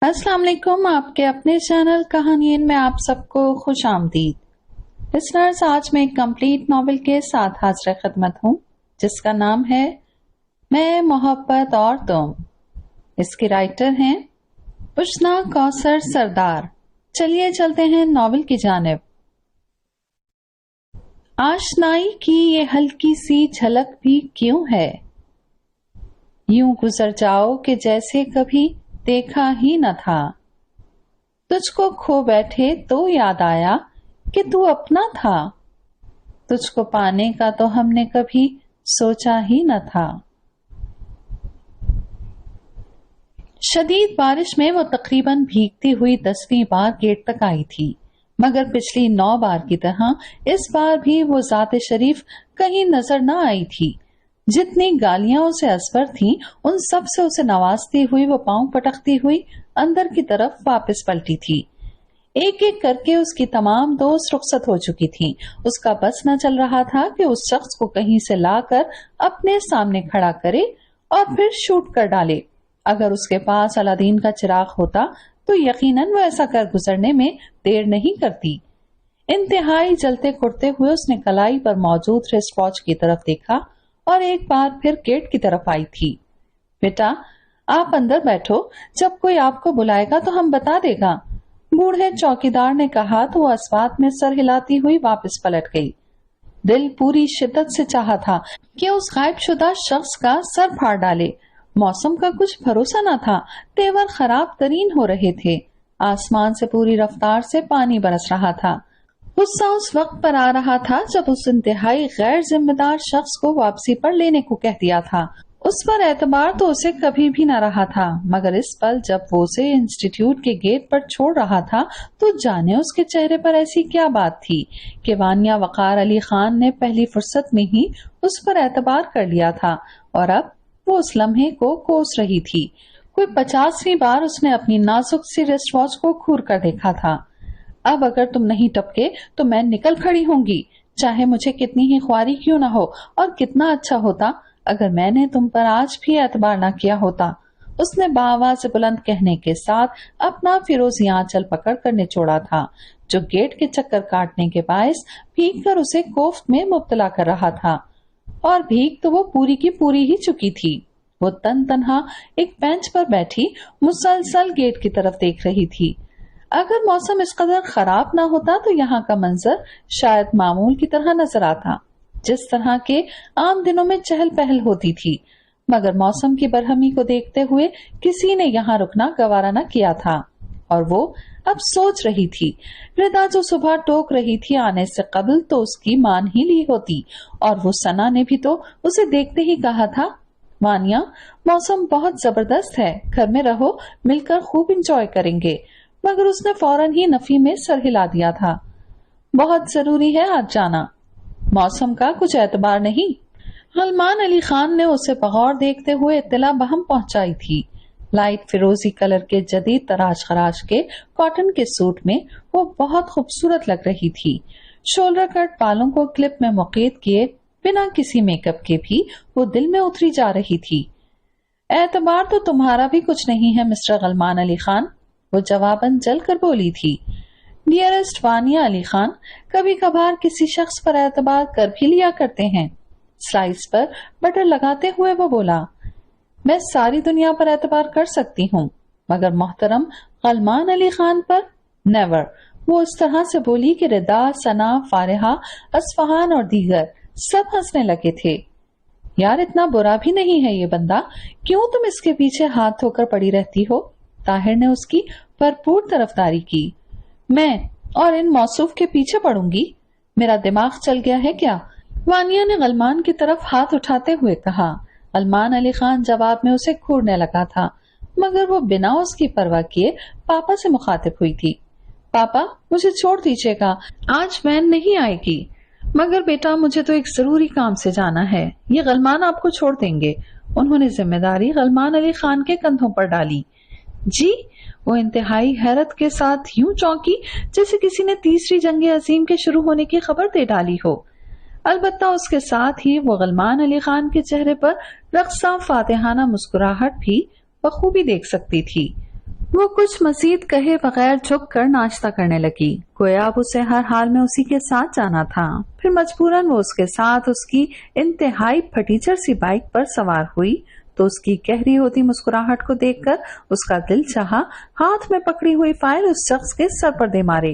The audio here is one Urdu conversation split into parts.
السلام علیکم، آپ کے اپنے چینل کہانین میں آپ سب کو خوش آمدید۔ لسنرز، آج میں ایک کمپلیٹ ناول کے ساتھ حاضر خدمت ہوں جس کا نام ہے میں، محبت اور تم۔ اس کے رائٹر ہیں پشنا کوثر سردار۔ چلیے چلتے ہیں ناول کی جانب۔ آشنائی کی یہ ہلکی سی جھلک بھی کیوں ہے، یوں گزر جاؤ کہ جیسے کبھی دیکھا ہی نہ تھا۔ تجھ کو کھو بیٹھے تو یاد آیا کہ تو اپنا تھا، تجھ کو پانے کا تو ہم نے کبھی سوچا ہی نہ تھا۔ شدید بارش میں وہ تقریباً بھیگتی ہوئی 10ویں بار گیٹ تک آئی تھی، مگر پچھلی 9 بار کی طرح اس بار بھی وہ ذات شریف کہیں نظر نہ آئی تھی۔ جتنی گالیاں اسے ازبر تھیں ان سب سے اسے نوازتی ہوئی وہ پاؤں پٹکتی ہوئی اندر کی طرف واپس پلٹی تھی۔ ایک ایک کر کے اس کی تمام دوست رخصت ہو چکی تھیں۔ اس کا بس نہ چل رہا تھا کہ اس شخص کو کہیں سے لا کر اپنے سامنے کھڑا کرے اور پھر شوٹ کر ڈالے۔ اگر اس کے پاس الادین کا چراغ ہوتا تو یقیناً وہ ایسا کر گزرنے میں دیر نہیں کرتی۔ انتہائی جلتے کڑتے ہوئے اس نے کلائی پر موجود رسٹ واچ کی طرف دیکھا اور ایک بار پھر گیٹ کی طرف آئی تھی۔ بیٹا، آپ اندر بیٹھو، جب کوئی آپ کو بلائے گا تو ہم بتا دے گا، بوڑھے چوکیدار نے کہا تو وہ اسوات میں سر ہلاتی ہوئی واپس پلٹ گئی۔ دل پوری شدت سے چاہا تھا کہ اس غائب شدہ شخص کا سر پھاڑ ڈالے۔ موسم کا کچھ بھروسہ نہ تھا، تیور خراب ترین ہو رہے تھے، آسمان سے پوری رفتار سے پانی برس رہا تھا۔ غصہ اس وقت پر آ رہا تھا جب اس انتہائی غیر ذمہ دار شخص کو واپسی پر لینے کو کہہ دیا تھا۔ اس پر اعتبار تو اسے کبھی بھی نہ رہا تھا، مگر اس پل جب وہ اسے انسٹیٹیوٹ کے گیٹ پر چھوڑ رہا تھا تو جانے اس کے چہرے پر ایسی کیا بات تھی کہ وانیہ وقار علی خان نے پہلی فرصت میں ہی اس پر اعتبار کر لیا تھا اور اب وہ اس لمحے کو کوس رہی تھی۔ کوئی 50ویں بار اس نے اپنی نازک سی رسٹ واچ کو گھور کر دیکھا تھا۔ اب اگر تم نہیں ٹپکے تو میں نکل کھڑی ہوں گی، چاہے مجھے کتنی ہی خواری کیوں نہ ہو، اور کتنا اچھا ہوتا اگر میں نے تم پر آج بھی اعتبار نہ کیا ہوتا۔ اس نے بآواز بلند کہنے کے ساتھ اپنا فیروزی آنچل پکڑ کر نچوڑا تھا جو گیٹ کے چکر کاٹنے کے باعث بھیگ کر اسے کوفت میں مبتلا کر رہا تھا، اور بھیگ تو وہ پوری کی پوری ہی چکی تھی۔ وہ تنہا ایک بینچ پر بیٹھی مسلسل گیٹ کی طرف دیکھ رہی تھی۔ اگر موسم اس قدر خراب نہ ہوتا تو یہاں کا منظر شاید معمول کی طرح نظر آتا، جس طرح کے عام دنوں میں چہل پہل ہوتی تھی، مگر موسم کی برہمی کو دیکھتے ہوئے کسی نے یہاں رکنا گوارا نہ کیا تھا، اور وہ اب سوچ رہی تھی ردا جو صبح ٹوک رہی تھی آنے سے قبل تو اس کی مان ہی لی ہوتی، اور وہ ثنا نے بھی تو اسے دیکھتے ہی کہا تھا، وانیہ موسم بہت زبردست ہے، گھر میں رہو، مل کر خوب انجوائے کریں گے، مگر اس نے فوراً ہی نفی میں سر ہلا دیا تھا۔ بہت ضروری ہے آج جانا، موسم کا کچھ اعتبار نہیں۔ غلمان علی خان نے اسے بغور دیکھتے ہوئے اطلاع بہم پہنچائی تھی۔ لائٹ فیروزی کلر کے جدید تراش خراش کے کاٹن کے سوٹ میں وہ بہت خوبصورت لگ رہی تھی۔ شولڈر کٹ بالوں کو کلپ میں مقید کیے بنا کسی میک اپ کے بھی وہ دل میں اتری جا رہی تھی۔ اعتبار تو تمہارا بھی کچھ نہیں ہے مسٹر غلمان علی خان، وہ جواباً جل کر بولی تھی۔ ڈیئرسٹ وانیہ علی خان، کبھی کبھار کسی شخص پر اعتبار کر بھی لیا کرتے ہیں۔ سلائس پر بٹر لگاتے ہوئے وہ بولا، میں ساری دنیا پر اعتبار کر سکتی ہوں مگر محترم غلمان علی خان پر نیور۔ وہ اس طرح سے بولی کہ ردا، ثنا، فارحہ، اصفہان اور دیگر سب ہنسنے لگے تھے۔ یار اتنا برا بھی نہیں ہے یہ بندہ، کیوں تم اس کے پیچھے ہاتھ دھو کر پڑی رہتی ہو؟ طاہر نے اس کی بھرپور طرفداری کی۔ میں اور ان موصوف کے پیچھے پڑوں گی؟ میرا دماغ چل گیا ہے کیا؟ وانیہ نے غلمان کی طرف ہاتھ اٹھاتے ہوئے کہا۔ غلمان علی خان جواب میں اسے گھورنے لگا تھا، مگر وہ بنا اس کی پرواہ کیے پاپا سے مخاطب ہوئی تھی۔ پاپا مجھے چھوڑ دیجیے گا، آج وین نہیں آئے گی۔ مگر بیٹا مجھے تو ایک ضروری کام سے جانا ہے، یہ غلمان آپ کو چھوڑ دیں گے۔ انہوں نے ذمہ داری غلمان علی خان کے کندھوں پر ڈالی۔ جی؟ وہ انتہائی حیرت کے ساتھ یوں چونکی جیسے کسی نے تیسری جنگ عظیم کے شروع ہونے کی خبر دے ڈالی ہو۔ البتہ اس کے ساتھ ہی وہ غلمان علی خان کے چہرے پر رقصہ فاتحانہ مسکراہٹ بھی بخوبی دیکھ سکتی تھی۔ وہ کچھ مزید کہے بغیر جھک کر ناشتہ کرنے لگی، گویا اب اسے ہر حال میں اسی کے ساتھ جانا تھا۔ پھر مجبوراً وہ اس کے ساتھ اس کی انتہائی پھٹیچر سی بائک پر سوار ہوئی تو اس کی گہری ہوتی مسکراہٹ کو دیکھ کر اس کا دل چاہا ہاتھ میں پکڑی ہوئی فائل اس شخص کے سر پر دے مارے۔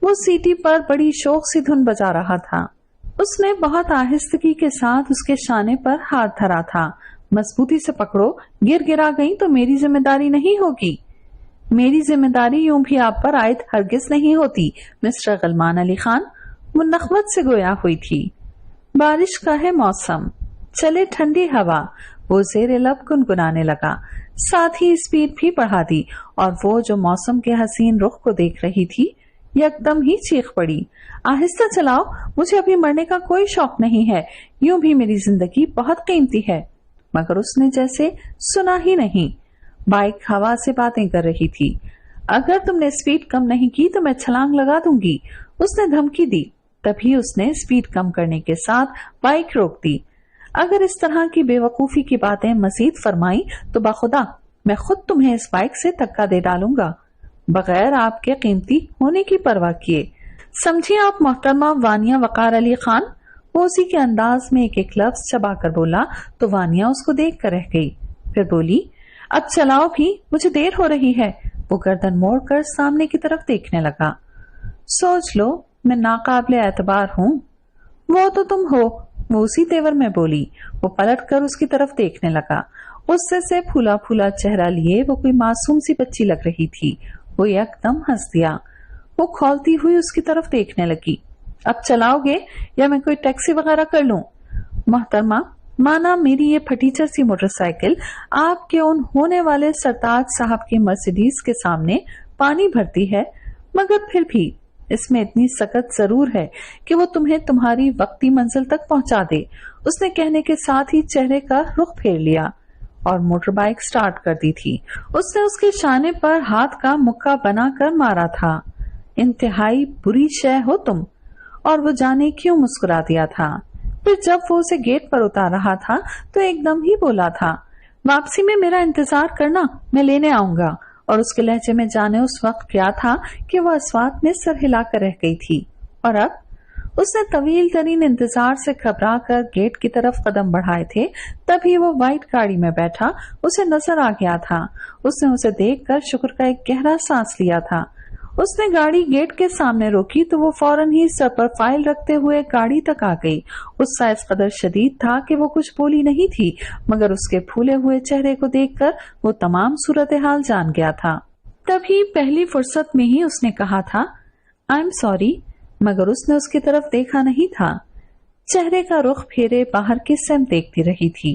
وہ سیٹی پر بڑی شوق سی دھن بجا رہا تھا۔ اس نے بہت آہستگی کے ساتھ اس کے شانے پر ہاتھ دھرا تھا۔ مضبوطی سے پکڑو، گر گرا گئی تو میری ذمہ داری نہیں ہوگی۔ میری ذمہ داری یوں بھی آپ پر عائد ہرگز نہیں ہوتی مسٹر غلمان علی خان، وہ نخوت سے گویا ہوئی تھی۔ بارش کا ہے موسم، چلے ٹھنڈی ہوا، وہ زیر لب گنگنانے لگا، ساتھ ہی اسپیڈ بھی بڑھا دی، اور وہ جو موسم کے حسین رخ کو دیکھ رہی تھی یکدم ہی چیخ پڑی، آہستہ چلاؤ، مجھے ابھی مرنے کا کوئی شوق نہیں ہے، یوں بھی میری زندگی بہت قیمتی ہے۔ مگر اس نے جیسے سنا ہی نہیں۔ بائک ہوا سے باتیں کر رہی تھی۔ اگر تم نے اسپیڈ کم نہیں کی تو میں چھلانگ لگا دوں گی، اس نے دھمکی دی۔ تبھی اس نے اسپیڈ کم کرنے کے ساتھ بائک روک دی۔ اگر اس طرح کی بے وقوفی کی باتیں مزید فرمائی تو بخدا میں خود تمہیں اس بائک سے دھکا دے ڈالوں گا، بغیر آپ کے قیمتی ہونے کی پرواہ کیے۔ سمجھیے آپ محترمہ وانیہ وقار علی خان، وہ اسی کے انداز میں ایک ایک لفظ چبا کر بولا تو وانیہ اس کو دیکھ کر رہ گئی۔ پھر بولی، اب چلاؤ بھی، مجھے دیر ہو رہی ہے۔ وہ گردن موڑ کر سامنے کی طرف دیکھنے لگا۔ سوچ لو میں ناقابل اعتبار ہوں۔ وہ تو تم ہو، وہ اسی تیور میں بولی۔ وہ پلٹ کر اس کی طرف دیکھنے لگا۔ غصے سے پھولا پھولا چہرہ لیے وہ کوئی معصوم سی بچی لگ رہی تھی۔ وہ یکدم ہنس دیا۔ وہ کھولتی ہوئی اس کی طرف دیکھنے لگی۔ اب چلاؤ گے یا میں کوئی ٹیکسی وغیرہ کر لوں؟ محترمہ، مانا میری یہ پھٹیچر سی موٹر سائیکل آپ کے ان ہونے والے سرتاج صاحب کی مرسیڈیز کے سامنے پانی بھرتی ہے، مگر پھر بھی اس میں اتنی سکت ضرور ہے کہ وہ تمہیں تمہاری وقتی منزل تک پہنچا دے۔ اس نے کہنے کے ساتھ ہی چہرے کا رخ پھیر لیا اور موٹر بائک سٹارٹ کر دی تھی۔ اس نے اس کے شانے پر ہاتھ کا مکہ بنا کر مارا تھا۔ انتہائی بری شے ہو تم، اور وہ جانے کیوں مسکرا دیا تھا۔ پھر جب وہ اسے گیٹ پر اتار رہا تھا تو ایک دم ہی بولا تھا، واپسی میں میرا انتظار کرنا، میں لینے آؤں گا۔ اور اس کے لہجے میں جانے اس وقت کیا تھا کہ وہ اصوات میں سر ہلا کر رہ گئی تھی۔ اور اب اس نے طویل ترین انتظار سے گھبرا کر گیٹ کی طرف قدم بڑھائے تھے، تبھی وہ وائٹ گاڑی میں بیٹھا اسے نظر آ گیا تھا۔ اس نے اسے دیکھ کر شکر کا ایک گہرا سانس لیا تھا۔ اس نے گاڑی گیٹ کے سامنے روکی تو وہ فوراً ہی سر پر فائل رکھتے ہوئے گاڑی تک آ گئی۔ غصہ اس قدر شدید تھا کہ وہ کچھ بولی نہیں تھی، مگر اس کے پھولے ہوئے چہرے کو دیکھ کر وہ تمام صورتحال جان گیا تھا۔ تبھی پہلی فرصت میں ہی اس نے کہا تھا، آئی ایم سوری، مگر اس نے اس کی طرف دیکھا نہیں تھا۔ چہرے کا رخ پھیرے باہر کی سمت دیکھتی رہی تھی۔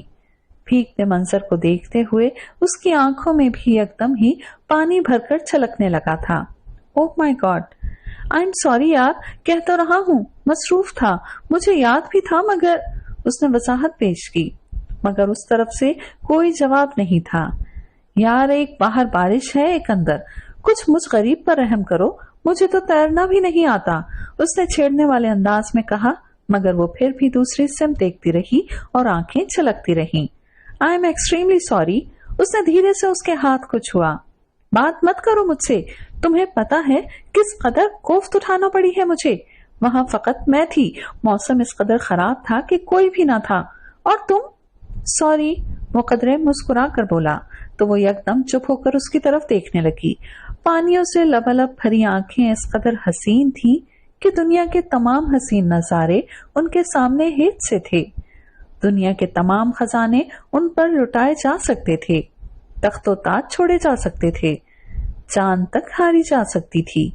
بھیگتے منظر کو دیکھتے ہوئے اس کی آنکھوں میں بھی یکدم ہی پانی بھر کر چھلکنے لگا تھا۔ اوہ مائی گاڈ، آئی ایم سوری یار، کہہ تو رہا ہوں، مصروف تھا، مجھے یاد بھی تھا، مگر اس نے وضاحت پیش کی، مگر اس طرف سے کوئی جواب نہیں تھا۔ یار ایک باہر بارش ہے، ایک اندر، کچھ مجھ غریب پر رحم کرو، مجھے تو تیرنا بھی نہیں آتا، اس نے چھیڑنے والے انداز میں کہا، مگر وہ پھر بھی دوسری سمت دیکھتی رہی اور آنکھیں چھلکتی رہیں۔ آئی ایم ایکسٹریملی سوری، اس نے دھیرے سے اس کے ہاتھ کو چھوا۔ بات مت کرو مجھ سے، تمہیں پتا ہے کس قدر کوفت اٹھانا پڑی ہے مجھے، وہاں فقط میں تھی، موسم اس قدر خراب تھا کہ کوئی بھی نہ تھا، اور تم؟ سوری، وہ قدرے مسکرا کر بولا تو وہ یکدم چپ ہو کر اس کی طرف دیکھنے لگی۔ پانیوں سے لبالب بھری آنکھیں اس قدر حسین تھی کہ دنیا کے تمام حسین نظارے ان کے سامنے ہیج سے تھے۔ دنیا کے تمام خزانے ان پر لٹائے جا سکتے تھے، تخت و تاج چھوڑے جا سکتے تھے، چاند تک ہاری جا سکتی تھی،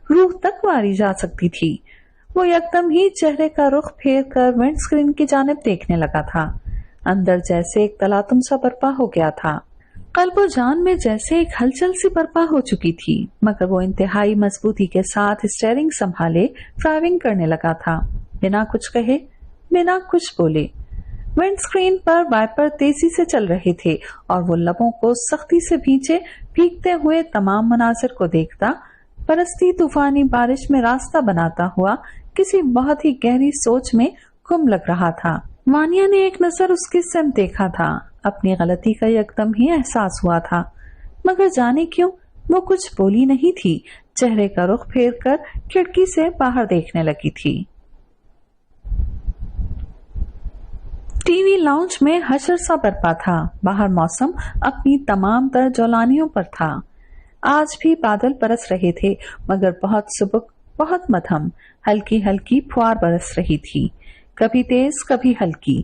روح تک ماری جا سکتی تھی۔ وہ یکدم ہی چہرے کا رخ پھیر کر ونڈ اسکرین کی جانب دیکھنے لگا تھا۔ اندر جیسے ایک تلاطم سا برپا ہو گیا تھا، قلب و جان میں جیسے ایک ہلچل سی برپا ہو چکی تھی، مگر وہ انتہائی مضبوطی کے ساتھ اسٹیئرنگ سنبھالے ڈرائیونگ کرنے لگا تھا، بنا کچھ کہے، بنا کچھ بولے۔ ونڈ اسکرین پر وائپر تیزی سے چل رہے تھے اور وہ لبوں کو سختی سے بھیگتے ہوئے تمام مناظر کو دیکھتا، برستی طوفانی بارش میں راستہ بناتا ہوا کسی بہت ہی گہری سوچ میں گم لگ رہا تھا۔ وانیہ نے ایک نظر اس کی سمت دیکھا تھا، اپنی غلطی کا یکدم ہی احساس ہوا تھا، مگر جانے کیوں وہ کچھ بولی نہیں تھی، چہرے کا رخ پھیر کر کھڑکی سے باہر دیکھنے لگی تھی۔ ٹی وی لاؤنج میں حشر سا برپا تھا، باہر موسم اپنی تمام تر جولانیوں پر تھا۔ آج بھی بادل برس رہے تھے، مگر بہت سبک، بہت مدھم، ہلکی ہلکی پھوار برس رہی تھی، کبھی تیز کبھی ہلکی۔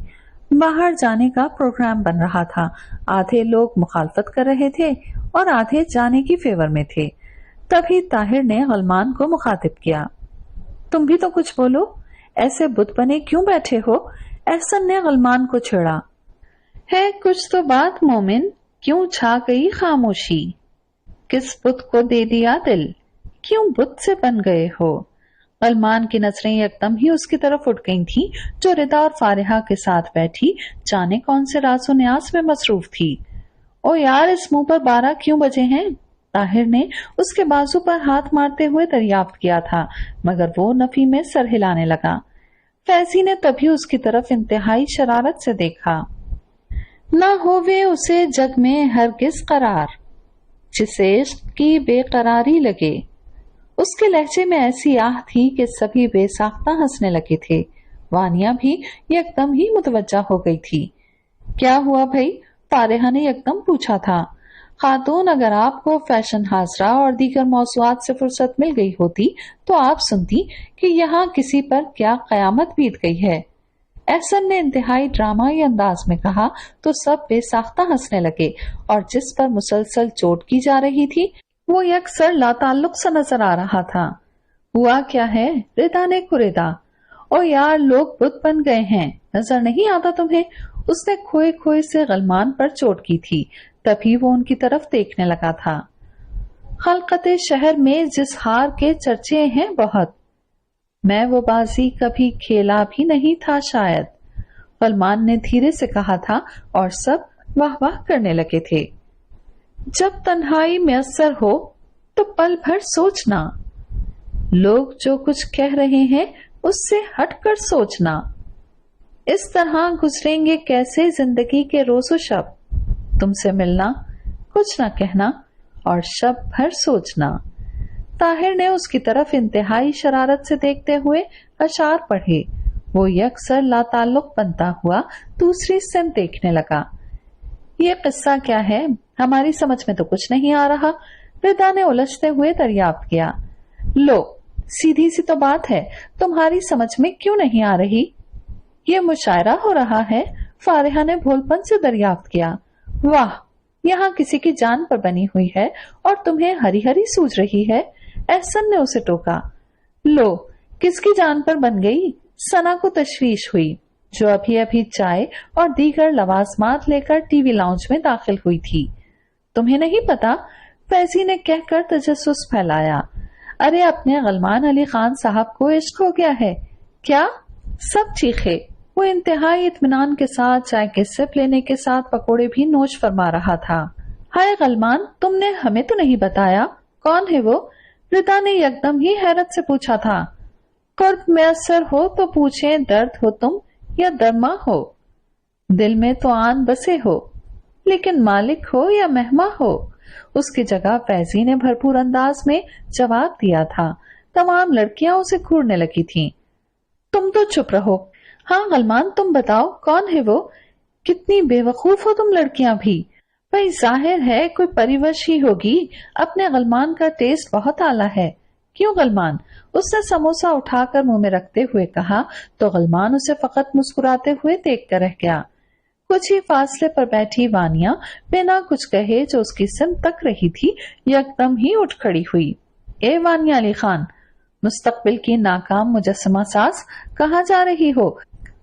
باہر جانے کا پروگرام بن رہا تھا، آدھے لوگ مخالفت کر رہے تھے اور آدھے جانے کی فیور میں تھے۔ تبھی طاہر نے غلمان کو مخاطب کیا، تم بھی تو کچھ بولو، ایسے بت بنے کیوں بیٹھے ہو؟ احسن نے غلمان کو چھیڑا۔ ہے کچھ تو بات مومن، کیوں چھا گئی خاموشی؟ کس بت کو دے دیا دل، کیوں بت سے بن گئے ہو؟ غلمان کی نظریں یکدم ہی اس کی طرف اٹھ گئی تھیں جو ردا اور فارحہ کے ساتھ بیٹھی جانے کون سے راز و نیاز میں مصروف تھی۔ او یار، اس منہ پر 12 کیوں بجے ہیں؟ طاہر نے اس کے بازو پر ہاتھ مارتے ہوئے دریافت کیا تھا، مگر وہ نفی میں سر ہلانے لگا۔ فیضی نے تبھی اس کی طرف انتہائی شرارت سے دیکھا۔ نہ ہووے اسے جگ میں ہرگز قرار، جسے عشق کی بے قراری لگے۔ اس کے لہجے میں ایسی آہ تھی کہ سبھی بے ساختہ ہنسنے لگے تھے۔ وانیہ بھی یکدم ہی متوجہ ہو گئی تھی۔ کیا ہوا بھائی؟ فارحہ نے یکدم پوچھا تھا۔ خاتون، اگر آپ کو فیشن حاضرہ اور دیگر موضوعات سے فرصت مل گئی ہوتی تو آپ سنتی کہ یہاں کسی پر کیا قیامت بیت گئی ہے۔ احسن نے انتہائی ڈرامائی انداز میں کہا تو سب بے ساختہ ہنسنے لگے، اور جس پر مسلسل چوٹ کی جا رہی تھی وہ یکسر لا تعلق سا نظر آ رہا تھا۔ ہوا کیا ہے؟ ردا نے کریدا۔ او یار، لوگ بت بن گئے ہیں، نظر نہیں آتا تمہیں؟ اس نے کھوئے کھوئے سے غلمان پر چوٹ کی تھی، تبھی وہ ان کی طرف دیکھنے لگا تھا۔ خلقت شہر میں جس ہار کے چرچے ہیں بہت، میں وہ بازی کبھی کھیلا بھی نہیں تھا شاید، غلمان نے دھیرے سے کہا تھا، اور سب واہ واہ کرنے لگے تھے۔ جب تنہائی میسر ہو تو پل بھر سوچنا، لوگ جو کچھ کہہ رہے ہیں اس سے ہٹ کر سوچنا، اس طرح گزریں گے کیسے زندگی کے روز و شب، تم سے ملنا، کچھ نہ کہنا اور شب بھر سوچنا۔ طاہر نے اس کی طرف انتہائی شرارت سے دیکھتے ہوئے اشعار پڑھے۔ وہ یکسر لا تعلق بنتا ہوا دوسری سمت دیکھنے لگا۔ یہ قصہ کیا ہے؟ ہماری سمجھ میں تو کچھ نہیں آ رہا، ردا نے الجھتے ہوئے دریافت کیا۔ لو، سیدھی سی تو بات ہے، تمہاری سمجھ میں کیوں نہیں آ رہی؟ یہ مشاعرہ ہو رہا ہے، فارحہ نے بھول پن سے دریافت کیا۔ واہ، یہاں کسی کی جان پر بنی ہوئی ہے اور تمہیں ہری ہری سوج رہی ہے، احسن نے اسے ٹوکا۔ لو، کس کی جان پر بن گئی؟ ثنا کو تشویش ہوئی، جو ابھی ابھی چائے اور دیگر لوازمات لے کر ٹی وی لاؤنج میں داخل ہوئی تھی۔ تمہیں نہیں پتا؟ فیضی نے کہہ کر تجسس پھیلایا۔ ارے اپنے غلمان علی خان صاحب کو عشق ہو گیا ہے کیا؟ سب چیخے۔ وہ انتہائی اطمینان کے ساتھ چائے کے سپ لینے کے ساتھ پکوڑے بھی نوش فرما رہا تھا۔ ہائے غلمان، تم نے ہمیں تو نہیں بتایا، کون ہے وہ؟ ردا نے یکدم ہی حیرت سے پوچھا تھا۔ قرب میسر ہو تو پوچھیں، درد ہو تم یا درما ہو، دل میں تو آن بسے ہو، لیکن مالک ہو یا مہما ہو، اس کی جگہ فیضی نے بھرپور انداز میں جواب دیا تھا۔ تمام لڑکیاں اسے گھورنے لگی تھیں۔ تم تو چپ رہو۔ ہاں غلمان، تم بتاؤ کون ہے وہ؟ کتنی بے وقوف ہو تم لڑکیاں بھی۔ بھائی ظاہر ہے کوئی پریوش ہی ہوگی، اپنے غلمان کا ٹیسٹ بہت اعلیٰ ہے۔ کیوں غلمان؟ اس نے سموسہ اٹھا کر منہ میں رکھتے ہوئے کہا تو غلمان اسے فقط مسکراتے ہوئے دیکھ کر رہ گیا۔ کچھ ہی فاصلے پر بیٹھی وانیہ بنا کچھ کہے جو اس کی سمت تک رہی تھی یکدم ہی اٹھ کھڑی ہوئی۔ اے وانیہ علی خان، مستقبل کی ناکام مجسمہ ساز، کہاں جا رہی ہو؟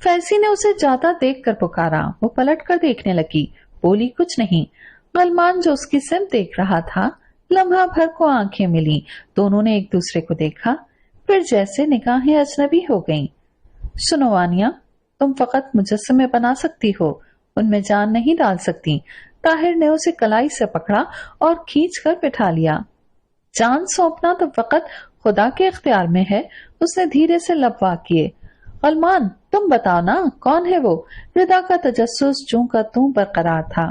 فیضی نے اسے جاتا دیکھ کر پکارا۔ وہ پلٹ کر دیکھنے لگی، بولی کچھ نہیں۔ غلمان جو اس کی سمت دیکھ رہا تھا، لمحہ بھر کو آنکھیں ملی، دونوں نے ایک دوسرے کو دیکھا، پھر جیسے نگاہیں اجنبی ہو گئیں۔ سنو وانیہ، تم فقط مجسمے بنا سکتی ہو، ان میں جان نہیں ڈال سکتی۔ طاہر نے اسے کلائی سے پکڑا اور کھینچ کر بٹھا لیا۔ جان سونپنا تو فقط خدا کے اختیار میں ہے، اس نے دھیرے سے لب واہ کیے۔ غلمان، تم بتاؤ نا، کون ہے وہ؟ ردا کا تجسس جوں کا توں برقرار تھا۔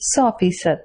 100%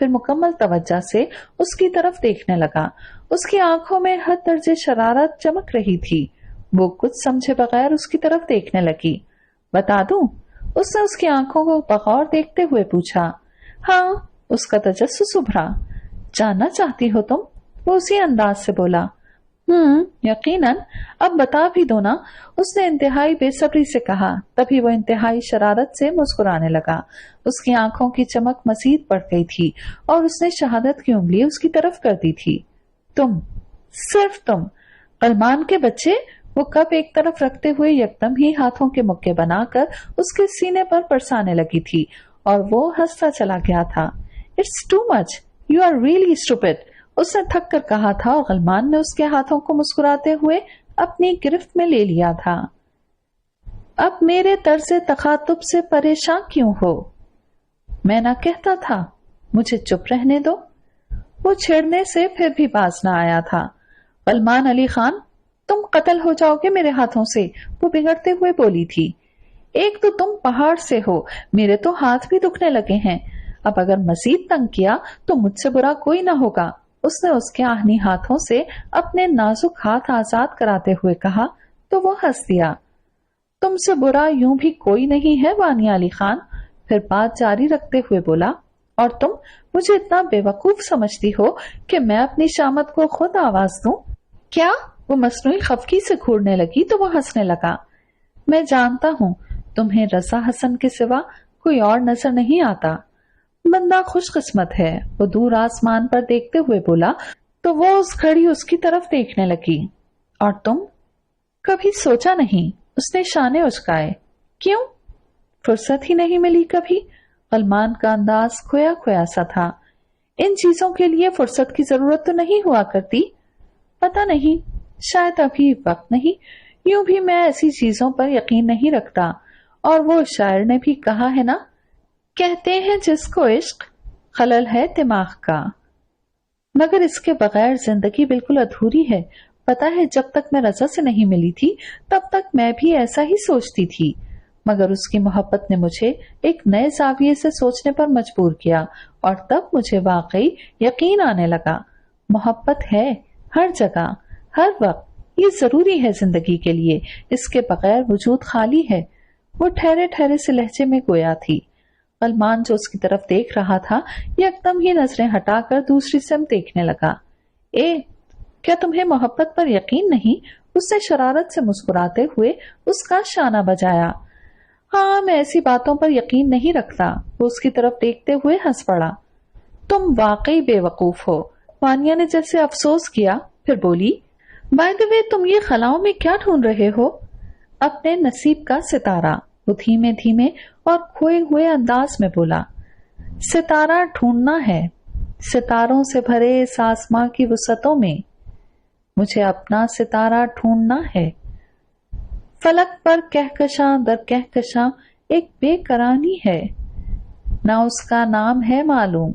پھر مکمل توجہ سے اس کی طرف دیکھنے لگا۔ اس کی آنکھوں میں حد درجے شرارت چمک رہی تھی۔ وہ کچھ سمجھے بغیر اس کی طرف دیکھنے لگی۔ بتا دوں؟ اس نے اس کی آنکھوں کو بغور دیکھتے ہوئے پوچھا۔ ہاں، اس کا تجسس ابھرا۔ جاننا چاہتی ہو تم؟ وہ اسی انداز سے بولا۔ یقیناً، اب بتا بھی دو نا، اس نے انتہائی بے صبری سے کہا۔ تبھی وہ انتہائی شرارت سے مسکرانے لگا۔ اس کی آنکھوں کی چمک مزید بڑھ گئی تھی اور اس نے شہادت کی انگلی اس کی طرف کر دی تھی۔ تم، صرف تم، غلمان کے بچے! وہ کپ ایک طرف رکھتے ہوئے یکدم ہی ہاتھوں کے مکے بنا کر اس کے سینے پر پرسانے لگی تھی اور وہ ہنستا چلا گیا تھا۔ It's too much, you are really stupid, اس نے تھک کر کہا تھا اور غلمان نے اس کے ہاتھوں کو مسکراتے ہوئے اپنی گرفت میں لے لیا تھا۔ اب میرے طرز تخاطب سے پریشان کیوں ہو؟ میں نہ کہتا تھا مجھے چپ رہنے دو؟ وہ چھیڑنے سے پھر بھی باز نہ آیا تھا۔ غلمان علی خان، تم قتل ہو جاؤ گے میرے ہاتھوں سے، وہ بگڑتے ہوئے بولی تھی۔ ایک تو تم پہاڑ سے ہو، میرے تو ہاتھ بھی دکھنے لگے ہیں، اب اگر مزید تنگ کیا تو مجھ سے برا کوئی نہ ہوگا۔ اس نے اس کے آہنی ہاتھوں سے اپنے نازک ہاتھ آزاد کراتے ہوئے کہا تو وہ ہنس دیا۔ تم سے برا یوں بھی کوئی نہیں ہے وانیہ علی خان، پھر بات جاری رکھتے ہوئے بولا، اور تم مجھے اتنا بے وقوف سمجھتی ہو کہ میں اپنی شامت کو خود آواز دوں؟ کیا؟ وہ مصنوعی خفگی سے گھورنے لگی تو وہ ہنسنے لگا۔ میں جانتا ہوں تمہیں رضا حسن کے سوا کوئی اور نظر نہیں آتا، بندہ خوش قسمت ہے، وہ دور آسمان پر دیکھتے ہوئے بولا تو وہ اس گھڑی اس کی طرف دیکھنے لگی۔ اور تم؟ کبھی سوچا نہیں، اس نے شانے اچکائے۔ کیوں؟ فرصت ہی نہیں ملی کبھی۔ غلمان کا انداز کھویا کھویا سا تھا۔ ان چیزوں کے لیے فرصت کی ضرورت تو نہیں ہوا کرتی؟ پتہ نہیں، شاید ابھی وقت نہیں، یوں بھی میں ایسی چیزوں پر یقین نہیں رکھتا، اور وہ شاعر نے بھی کہا ہے نا، کہتے ہیں جس کو عشق خلل ہے دماغ کا۔ مگر اس کے بغیر زندگی بالکل ادھوری ہے۔ پتہ ہے جب تک میں رضا سے نہیں ملی تھی تب تک میں بھی ایسا ہی سوچتی تھی، مگر اس کی محبت نے مجھے ایک نئے زاویے سے سوچنے پر مجبور کیا، اور تب مجھے واقعی یقین آنے لگا۔ محبت ہے ہر جگہ، ہر وقت، یہ ضروری ہے زندگی کے لیے، اس کے بغیر وجود خالی ہے۔ وہ ٹھہرے ٹھہرے سے لہجے میں گویا تھی۔ غلمان جو اس کی طرف دیکھ رہا تھا یکدم ہی نظریں ہٹا کر دوسری سمت دیکھنے لگا۔ کیا تمہیں محبت پر یقین نہیں؟ اس نے شرارت سے مسکراتے ہوئے اس کا شانہ بجایا۔ ہاں، میں ایسی باتوں پر یقین نہیں رکھتا، وہ اس کی طرف دیکھتے ہوئے ہنس پڑا۔ تم واقعی بے وقوف ہو، وانیہ نے جیسے افسوس کیا، پھر بولی، بائی دی وے تم یہ خلاؤں میں کیا ڈھونڈ رہے ہو؟ اپنے نصیب کا ستارہ، وہ دھیمے دھیمے اور کھوئے ہوئے انداز میں بولا۔ ستارہ ڈھونڈنا ہے، ستاروں سے بھرے اس آسماں کی وسعتوں میں مجھے اپنا ستارہ ڈھونڈنا ہے۔ فلک پر کہکشاں در کہکشاں ایک بے قراری ہے، نہ اس کا نام ہے معلوم،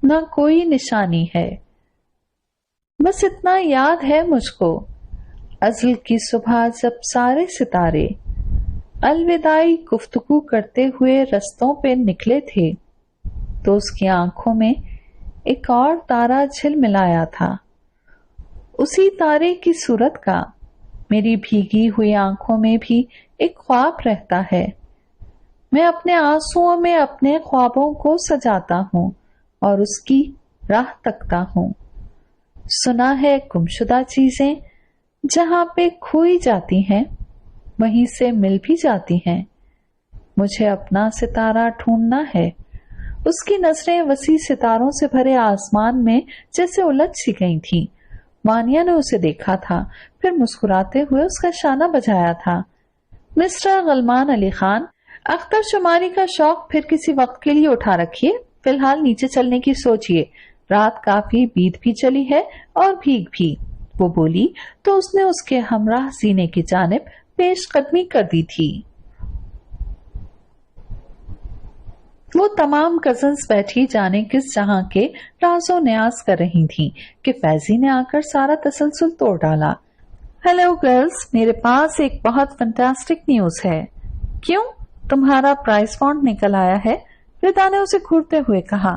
نہ کوئی نشانی ہے، بس اتنا یاد ہے مجھ کو، ازل کی صبح جب سارے ستارے الوداعی گفتگو کرتے ہوئے رستوں پہ نکلے تھے تو اس کی آنکھوں میں ایک اور تارا جھل ملایا تھا، اسی تارے کی صورت کا میری بھیگی ہوئی آنکھوں میں بھی ایک خواب رہتا ہے، میں اپنے آنسوؤں میں اپنے خوابوں کو سجاتا ہوں اور اس کی راہ تکتا ہوں۔ سنا ہے گمشدہ چیزیں جہاں پہ کھوئی جاتی ہیں وہیں سے مل بھی جاتی ہیں، مجھے اپنا ستارہ ڈھونڈنا ہے۔ اس کی نظریں وسیع ستاروں سے بھرے آسمان میں جیسے الجھ سی گئی تھیں۔ وانیہ نے اسے دیکھا تھا، پھر مسکراتے ہوئے اس کا شانہ بجایا تھا۔ مسٹر غلمان علی خان، اختر شماری کا شوق پھر کسی وقت کے لیے اٹھا رکھیے، فی الحال نیچے چلنے کی سوچئے، رات کافی بیت بھی چلی ہے اور بھیگ بھی، وہ بولی تو اس نے اس کے ہمراہ سینے کی جانب پیش قدمی کر دی تھی۔ وہ تمام کزنز بیٹھی جانے کس جہاں کے راز و نیاز کر رہی تھیں کہ فیضی نے آ کر سارا تسلسل توڑ ڈالا۔ ہیلو گرلز، میرے پاس ایک بہت فنٹاسٹک نیوز ہے۔ کیوں؟ تمہارا پرائز فنڈ نکل آیا ہے؟ ردا نے اسے گھورتے ہوئے کہا۔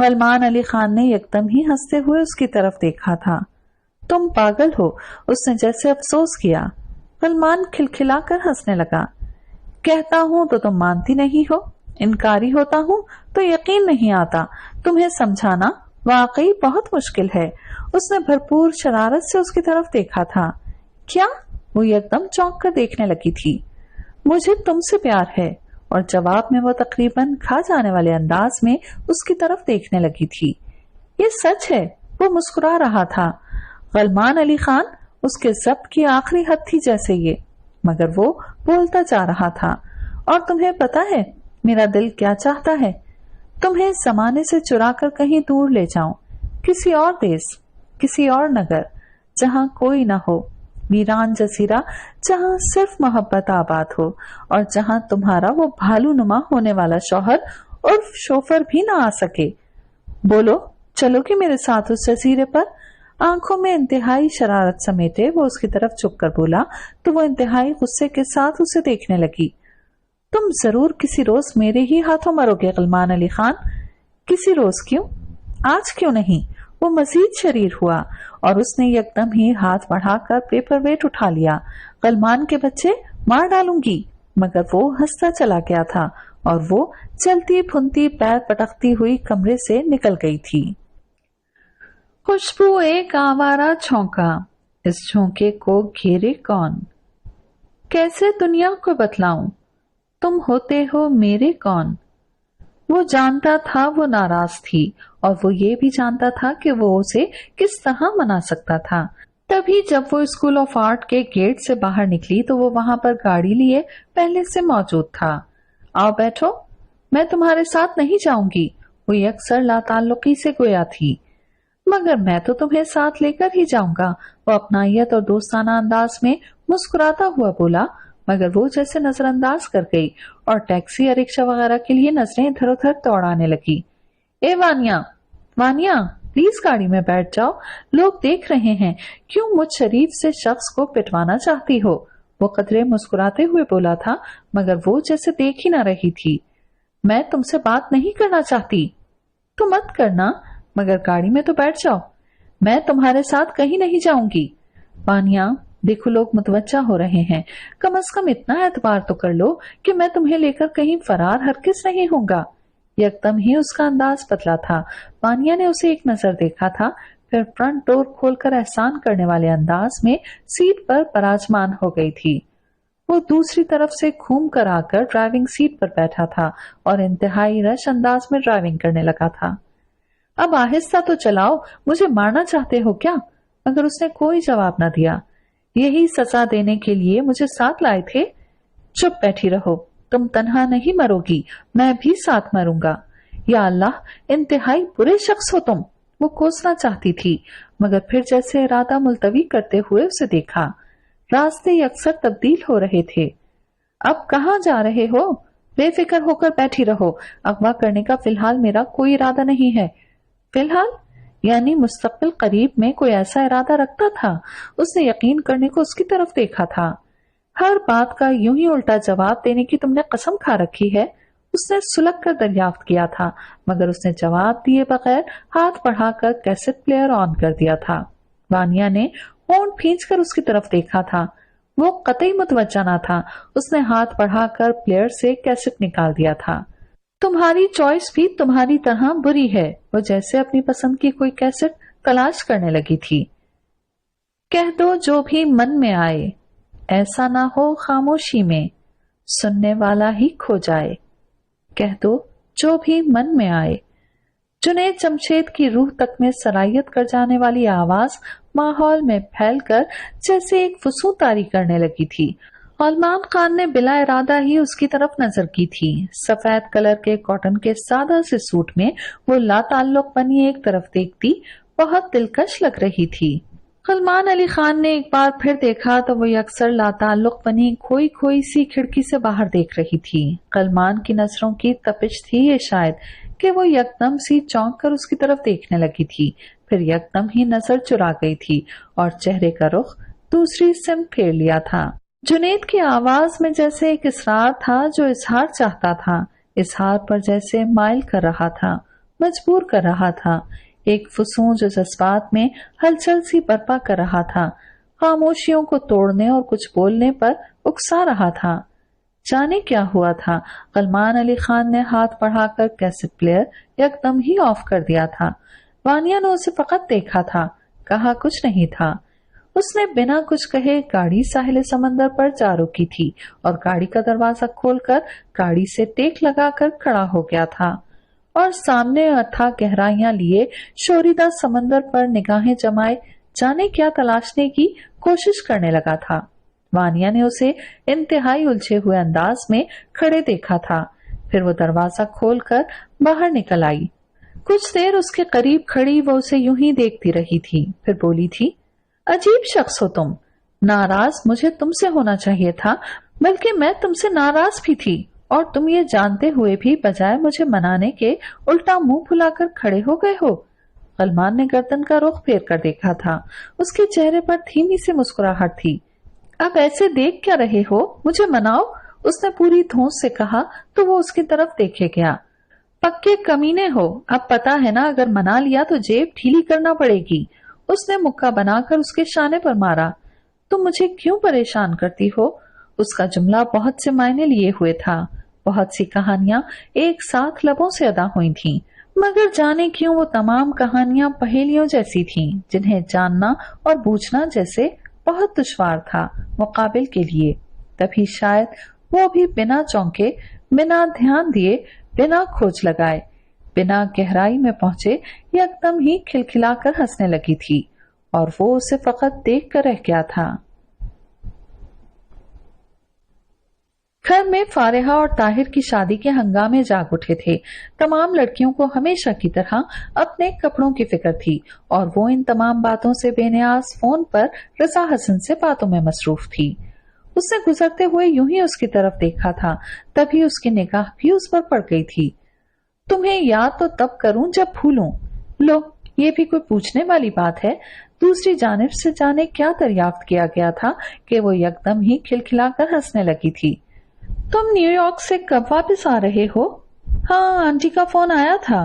غلمان علی خان نے یکدم ہی ہنستے ہوئے اس کی طرف دیکھا تھا۔ تم پاگل ہو، اس نے جیسے افسوس کیا۔ غلمان کھلکھلا کر ہنسنے لگا۔ کہتا ہوں تو تم مانتی نہیں ہو، انکاری ہوتا ہوں تو یقین نہیں آتا۔ تمہیں سمجھانا واقعی بہت مشکل ہے۔ اس نے بھرپور شرارت سے اس کی طرف دیکھا تھا۔ کیا؟ وہ یکدم چونک کر دیکھنے لگی تھی۔ مجھے تم سے پیار ہے، اور جواب میں وہ تقریباً کھا جانے والے انداز میں اس کی طرف دیکھنے لگی تھی۔ یہ سچ ہے، وہ مسکرا رہا تھا۔ غلمان علی خان، اس کے ضبط کی آخری حد تھی جیسے یہ، مگر وہ بولتا جا رہا تھا۔ اور تمہیں پتا ہے میرا دل کیا چاہتا ہے؟ تمہیں زمانے سے چرا کر کہیں دور لے جاؤں، کسی اور دیس، کسی اور نگر، جہاں کوئی نہ ہو، ویران جزیرہ جہاں صرف محبت آباد ہو، اور جہاں تمہارا وہ بھالو نما ہونے والا شوہر عرف شوفر بھی نہ آ سکے۔ بولو، چلو کہ میرے ساتھ اس جزیرے پر؟ آنکھوں میں انتہائی شرارت سمیٹے وہ اس کی طرف چک کر بولا تو وہ انتہائی غصے کے ساتھ اسے دیکھنے لگی۔ تم ضرور کسی روز میرے ہی ہاتھوں مرو گے غلمان علی خان۔ کسی روز کیوں؟ آج کیوں نہیں؟ وہ مزید شریر ہوا اور اس نے یکدم ہی ہاتھ بڑھا کر پیپر ویٹ اٹھا لیا۔ غلمان کے بچے، مار ڈالوں گی۔ مگر وہ ہنستا چلا گیا تھا اور وہ چلتی پھنتی پیر پٹکتی ہوئی کمرے سے نکل گئی تھی۔ خوشبو ایک آوارہ چھونکا، اس جھونکے کو گھیرے کون؟ کیسے دنیا کو بتلاؤں، تم ہوتے ہو میرے کون؟ وہ جانتا تھا وہ ناراض تھی، اور وہ یہ بھی جانتا تھا کہ وہ اسے کس طرح منا سکتا تھا۔ تبھی جب وہ اسکول آف آرٹ کے گیٹ سے باہر نکلی تو وہ وہاں پر گاڑی لیے پہلے سے موجود تھا۔ آؤ بیٹھو، میں تمہارے ساتھ نہیں جاؤں گی، وہ یکسر لا تعلقی سے گویا تھی۔ مگر میں تو تمہیں ساتھ لے کر ہی جاؤں گا، وہ اپنائیت اور دوستانہ انداز میں مسکراتا ہوا بولا، مگر وہ جیسے نظر انداز کر گئی اور ٹیکسی یا رکشہ وغیرہ کے لیے نظریں ادھر ادھر دوڑانے لگی۔ اے وانیا، وانیا، پلیز گاڑی میں بیٹھ جاؤ، لوگ دیکھ رہے ہیں، کیوں مجھ شریف سے شخص کو پٹوانا چاہتی ہو؟ وہ قدرے مسکراتے ہوئے بولا تھا، مگر وہ جیسے دیکھ ہی نہ رہی تھی۔ میں تم سے بات نہیں کرنا چاہتی۔ تو مت کرنا، مگر گاڑی میں تو بیٹھ جاؤ، میں تمہارے ساتھ کہیں نہیں جاؤں گی۔ وانیا، دیکھو لوگ متوجہ ہو رہے ہیں، کم از کم اتنا اعتبار تو کر لو کہ میں تمہیں لے کر کہیں فرار ہرگز نہیں ہوں گا۔ یکدم ہی اس کا انداز بدلا تھا۔ وانیا نے اسے ایک نظر دیکھا تھا، پھر فرنٹ ڈور کھول کر احسان کرنے والے انداز میں سیٹ پر براجمان ہو گئی تھی۔ وہ دوسری طرف سے گھوم کر آ کر ڈرائیونگ سیٹ پر بیٹھا تھا اور انتہائی رش انداز میں ڈرائیونگ کرنے لگا تھا۔ اب آہستہ تو چلاؤ، مجھے مارنا چاہتے ہو کیا؟ مگر اس نے کوئی جواب نہ دیا۔ یہی سزا دینے کے لیے مجھے ساتھ لائے تھے؟ چپ بیٹھی رہو، تم تنہا نہیں مرو گی، میں بھی ساتھ مروں گا۔ یا اللہ، انتہائی برے شخص ہو تم، وہ کوسنا چاہتی تھی، مگر پھر جیسے ارادہ ملتوی کرتے ہوئے اسے دیکھا۔ راستے اکثر تبدیل ہو رہے تھے۔ اب کہاں جا رہے ہو؟ بے فکر ہو کر بیٹھی رہو، اغوا کرنے کا فی الحال میرا کوئی ارادہ نہیں ہے۔ فی الحال یعنی مستقبل قریب میں کوئی ایسا ارادہ رکھتا تھا؟ اس نے یقین کرنے کو اس کی طرف دیکھا تھا۔ ہر بات کا یوں ہی الٹا جواب دینے کی تم نے قسم کھا رکھی ہے، اس نے سلگ کر دریافت کیا تھا، مگر اس نے جواب دیے بغیر ہاتھ بڑھا کر کیسٹ پلیئر آن کر دیا تھا۔ وانیا نے ہونٹ پھینچ کر اس کی طرف دیکھا تھا، وہ قطعی متوجہ نہ تھا۔ اس نے ہاتھ بڑھا کر پلیئر سے کیسٹ نکال دیا تھا۔ تمہاری چوائس بھی تمہاری طرح بری ہے، وہ جیسے اپنی پسند کی کوئی کیسٹ تلاش کرنے لگی تھی۔ کہہ دو جو بھی من میں آئے، ایسا نہ ہو خاموشی میں سننے والا ہی کھو جائے۔ کہہ دو جو بھی من میں آئے۔ جنید جمشید کی روح تک میں سرایت کر جانے والی آواز ماحول میں پھیل کر جیسے ایک فسوں طاری کرنے لگی تھی۔ غلمان خان نے بلا ارادہ ہی اس کی طرف نظر کی تھی۔ سفید کلر کے کاٹن کے سادہ سے سوٹ میں وہ لا تعلق بنی ایک طرف دیکھتی بہت دلکش لگ رہی تھی۔ غلمان علی خان نے ایک بار پھر دیکھا تو وہ یکسر لا تعلق بنی کھوئی کھوئی سی کھڑکی سے باہر دیکھ رہی تھی۔ غلمان کی نظروں کی تپش تھی یہ شاید کہ وہ یکدم سی چونک کر اس کی طرف دیکھنے لگی تھی، پھر یکدم ہی نظر چرا گئی تھی اور چہرے کا رخ دوسری سمت پھیر لیا تھا۔ جنید کی آواز میں جیسے ایک اصرار تھا جو اظہار چاہتا تھا، اظہار پر جیسے مائل کر رہا تھا۔ مجبور کر رہا تھا، ایک فسوں جو جذبات میں ہلچل سی برپا کر رہا تھا، خاموشیوں کو توڑنے اور کچھ بولنے پر اکسا رہا تھا۔ جانے کیا ہوا تھا، غلمان علی خان نے ہاتھ بڑھا کر کیسٹ پلیئر یکدم ہی آف کر دیا تھا۔ وانیا نے اسے فقط دیکھا تھا، کہا کچھ نہیں تھا۔ اس نے بنا کچھ کہے گاڑی ساحل سمندر پر جا رکی تھی اور گاڑی کا دروازہ کھول کر گاڑی سے ٹیک لگا کر کھڑا ہو گیا تھا اور سامنے اتھا گہرائیاں لیے شوریدہ سمندر پر نگاہیں جمائے جانے کیا تلاشنے کی کوشش کرنے لگا تھا۔ وانیا نے اسے انتہائی الجھے ہوئے انداز میں کھڑے دیکھا تھا، پھر وہ دروازہ کھول کر باہر نکل آئی۔ کچھ دیر اس کے قریب کھڑی وہ اسے یوں ہی دیکھتی رہی تھی، پھر بولی تھی، عجیب شخص ہو تم، ناراض مجھے تم سے ہونا چاہیے تھا، بلکہ میں تم سے ناراض بھی تھی، اور تم یہ جانتے ہوئے بھی بجائے مجھے منانے کے الٹا منہ پھلا کر کھڑے ہو گئے ہو۔ غلمان نے گردن کا رخ پھیر کر دیکھا تھا، اس کے چہرے پر دھیمی سی مسکراہٹ تھی۔ اب ایسے دیکھ کیا رہے ہو، مجھے مناؤ، اس نے پوری دھونس سے کہا تو وہ اس کی طرف دیکھے گیا۔ پکے کمینے ہو، اب پتا ہے نا اگر منا لیا تو جیب ڈھیلی کرنا پڑے گی۔ اس نے مکہ بنا کر اس کے شانے پر مارا۔ تم مجھے کیوں پریشان کرتی ہو؟ اس کا جملہ بہت سے معنی لیے ہوئے تھا، بہت سی کہانیاں ایک ساتھ لبوں سے ادا ہوئی تھیں، مگر جانے کیوں وہ تمام کہانیاں پہیلیوں جیسی تھیں جنہیں جاننا اور بوجھنا جیسے بہت دشوار تھا مقابل کے لیے۔ تبھی شاید وہ بھی بنا چونکے، بنا دھیان دیے، بنا کھوج لگائے، بنا گہرائی میں پہنچے یکدم ہی کھلکھلا کر ہنسنے لگی تھی، اور وہ اسے فقط دیکھ کر رہ گیا تھا۔ گھر میں فارحہ اور طاہر کی شادی کے ہنگامے جاگ اٹھے تھے۔ تمام لڑکیوں کو ہمیشہ کی طرح اپنے کپڑوں کی فکر تھی اور وہ ان تمام باتوں سے بے نیاز فون پر رضا حسن سے باتوں میں مصروف تھی۔ اس نے گزرتے ہوئے یوں ہی اس کی طرف دیکھا تھا، تبھی اس کی نگاہ بھی اس پر پڑ گئی تھی۔ تمہیں یاد تو تب کروں جب بھولوں، لو یہ بھی کوئی پوچھنے والی بات ہے؟ دوسری جانب سے جانے کیا دریافت کیا گیا تھا کہ وہ یکدم ہی کھلکھلا کر ہنسنے لگی تھی۔ تم نیو یارک سے کب واپس آ رہے ہو؟ ہاں آنٹی کا فون آیا تھا،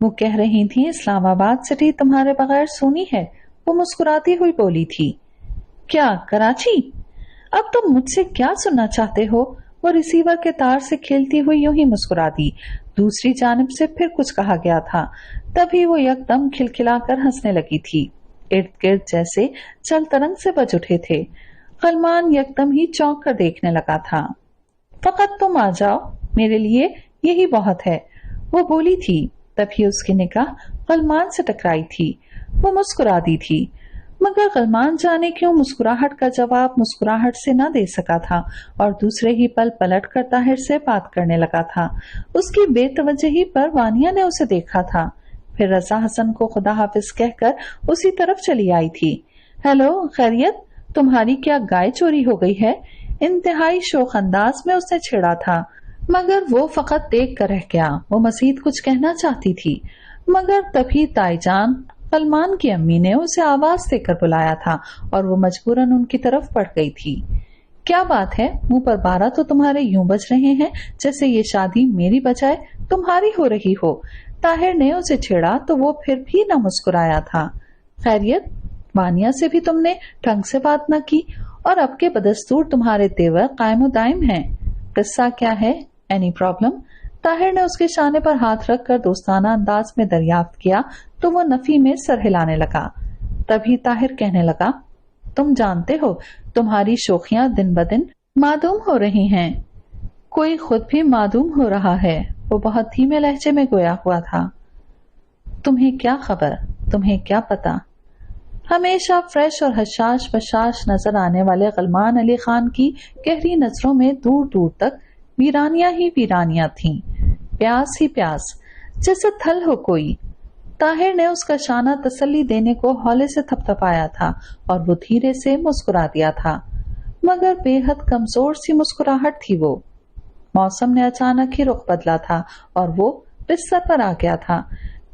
وہ کہہ رہی تھی اسلام آباد سٹی تمہارے بغیر سونی ہے، وہ مسکراتی ہوئی بولی تھی۔ کیا کراچی؟ اب تم مجھ سے کیا سننا چاہتے ہو؟ وہ ریسیور کے تار سے کھیلتی ہوئی یوں ہی مسکرا دی۔ دوسری جانب سے پھر کچھ کہا گیا تھا، تبھی وہ یکدم کھلکھلا کر ہنسنے لگی تھی۔ ارد گرد جیسے چل ترنگ سے بج اٹھے تھے۔ غلمان یکدم ہی چونک کر دیکھنے لگا تھا۔ فقط تم آ جاؤ، میرے لیے یہی بہت ہے، وہ بولی تھی۔ تبھی اس کی نگاہ غلمان سے ٹکرائی تھی، وہ مسکرا دی تھی، مگر غلمان جانے کیوں مسکراہٹ کا جواب مسکراہٹ سے نہ دے سکا تھا اور دوسرے ہی پل پلٹ کر طاہر سے بات کرنے لگا تھا۔ اس کی بے توجہی پر وانیا نے اسے دیکھا تھا، پھر رضا حسن کو خدا حافظ کہہ کر اسی طرف چلی آئی تھی۔ ہیلو خیریت، تمہاری کیا گائے چوری ہو گئی ہے؟ انتہائی شوخ انداز میں اس نے چھیڑا تھا، مگر وہ فقط دیکھ کر رہ گیا۔ وہ مزید کچھ کہنا چاہتی تھی، مگر تبھی تائی جان غلمان کی امی نے اسے آواز دے کر بلایا تھا اور وہ مجبوراً ان کی طرف پڑ گئی تھی۔ کیا بات ہے، منہ پر 12 تو تمہارے یوں بج رہے ہیں جیسے یہ شادی میری بجائے تمہاری ہو رہی ہو۔ طاہر نے اسے چھیڑا تو وہ پھر بھی نہ مسکرایا تھا۔ خیریت، وانیا سے بھی تم نے ڈھنگ سے بات نہ کی اور اب کے بدستور تمہارے تیور قائم و دائم ہیں، قصہ کیا ہے؟ Any problem? طاہر نے اس کے شانے پر ہاتھ رکھ کر دوستانہ انداز میں دریافت کیا تو وہ نفی میں سر ہلانے لگا۔ تبھی طاہر کہنے لگا، تم جانتے ہو تمہاری شوخیاں دن بدن معدوم ہو رہی ہیں، کوئی خود بھی معدوم ہو رہا ہے۔ وہ بہت دھیمے لہجے میں گویا ہوا تھا۔ تمہیں کیا خبر، تمہیں کیا پتا؟ ہمیشہ فریش اور حشاش بشاش نظر آنے والے غلمان علی خان کی گہری نظروں میں دور دور تک ویرانیاں ہی ویرانیاں تھیں، پیاس ہی پیاس، جیسے تھل ہو کوئی۔ طاہر نے اس کا شانہ تسلی دینے کو ہولے سے تھپ تھپایا تھا اور وہ دھیرے سے مسکرا دیا تھا، مگر بے حد کمزور سی مسکراہٹ تھی وہ۔ موسم نے اچانک ہی رخ بدلا تھا اور وہ بستر پر آ گیا تھا۔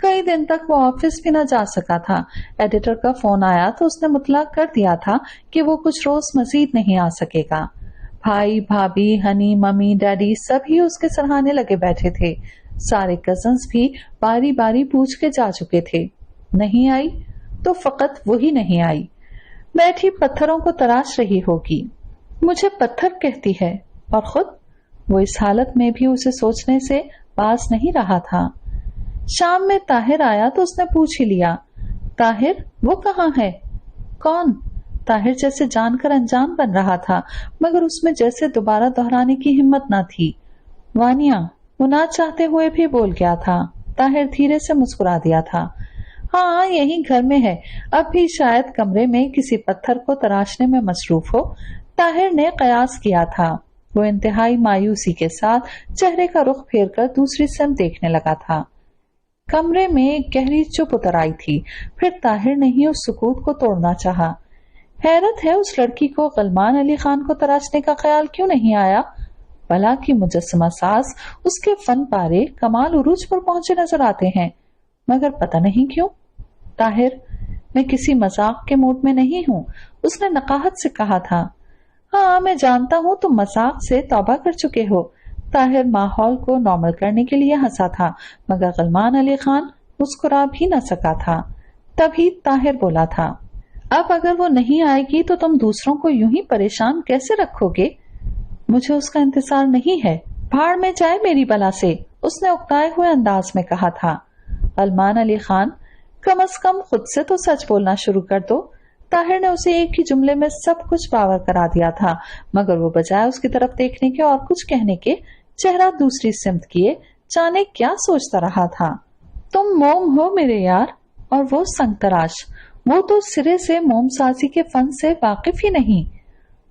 کئی دن تک وہ آفس بھی نہ جا سکا تھا۔ ایڈیٹر کا فون آیا تو اس نے مطلع کر دیا تھا کہ وہ کچھ روز مزید نہیں آ سکے گا۔ بھائی بھابھی ہنی ممی ڈیڈی سب ہی اس کے سراہنے لگے بیٹھے تھے۔ سارے کزنز بھی باری باری پوچھ کے جا چکے تھے، نہیں آئی تو فقط وہی نہیں آئی، بیٹھی پتھروں کو تراش رہی ہوگی، مجھے پتھر کہتی ہے، اور خود وہ اس حالت میں بھی اسے سوچنے سے باز نہیں رہا تھا۔ شام میں طاہر آیا تو اس نے پوچھ ہی لیا، طاہر وہ کہاں ہے؟ کون؟ طاہر جیسے جان کر انجان بن رہا تھا، مگر اس میں جیسے دوبارہ دہرانے کی ہمت نہ تھی۔ وانیہ، وہ نہ چاہتے ہوئے بھی بول گیا تھا۔ طاہر دھیرے سے مسکرا دیا تھا، ہاں یہی گھر میں ہے، اب بھی شاید کمرے میں کسی پتھر کو تراشنے میں مصروف ہو۔ طاہر نے قیاس کیا تھا۔ وہ انتہائی مایوسی کے ساتھ چہرے کا رخ پھیر کر دوسری سمت دیکھنے لگا تھا۔ کمرے میں ایک گہری چپ اتر آئی تھی، پھر طاہر نے ہی اس سکوت کو توڑنا چاہا۔ حیرت ہے اس لڑکی کو غلمان علی خان کو تراشنے کا خیال کیوں نہیں آیا؟ بلا کی مجسمہ ساز، اس کے فن پارے کمال عروج پر پہنچے نظر آتے ہیں، مگر پتہ نہیں کیوں۔ طاہر، میں کسی مذاق کے موڈ میں نہیں ہوں، اس نے نقاہت سے کہا تھا۔ ہاں میں جانتا ہوں تم مذاق سے توبہ کر چکے ہو۔ طاہر ماحول کو نارمل کرنے کے لیے ہنسا تھا، مگر غلمان علی خان مسکرا بھی نہ سکا تھا۔ تبھی طاہر بولا تھا، اب اگر وہ نہیں آئے گی تو تم دوسروں کو یوں ہی پریشان کیسے رکھو گے؟ مجھے اس کا انتظار نہیں ہے، بھاڑ میں جائے میری بلا سے، اس نے اکتائے ہوئے انداز میں کہا تھا۔ غلمان علی خان، کم از کم خود سے تو سچ بولنا شروع کر دو۔ طاہر نے اسے ایک ہی جملے میں سب کچھ باور کرا دیا تھا، مگر وہ بجائے اس کی طرف دیکھنے کے اور کچھ کہنے کے، چہرہ دوسری سمت کیے جانے کیا سوچتا رہا تھا۔ تم موم ہو میرے یار، اور وہ سنگ تراش، وہ تو سرے سے موم سازی کے فن سے واقف ہی نہیں۔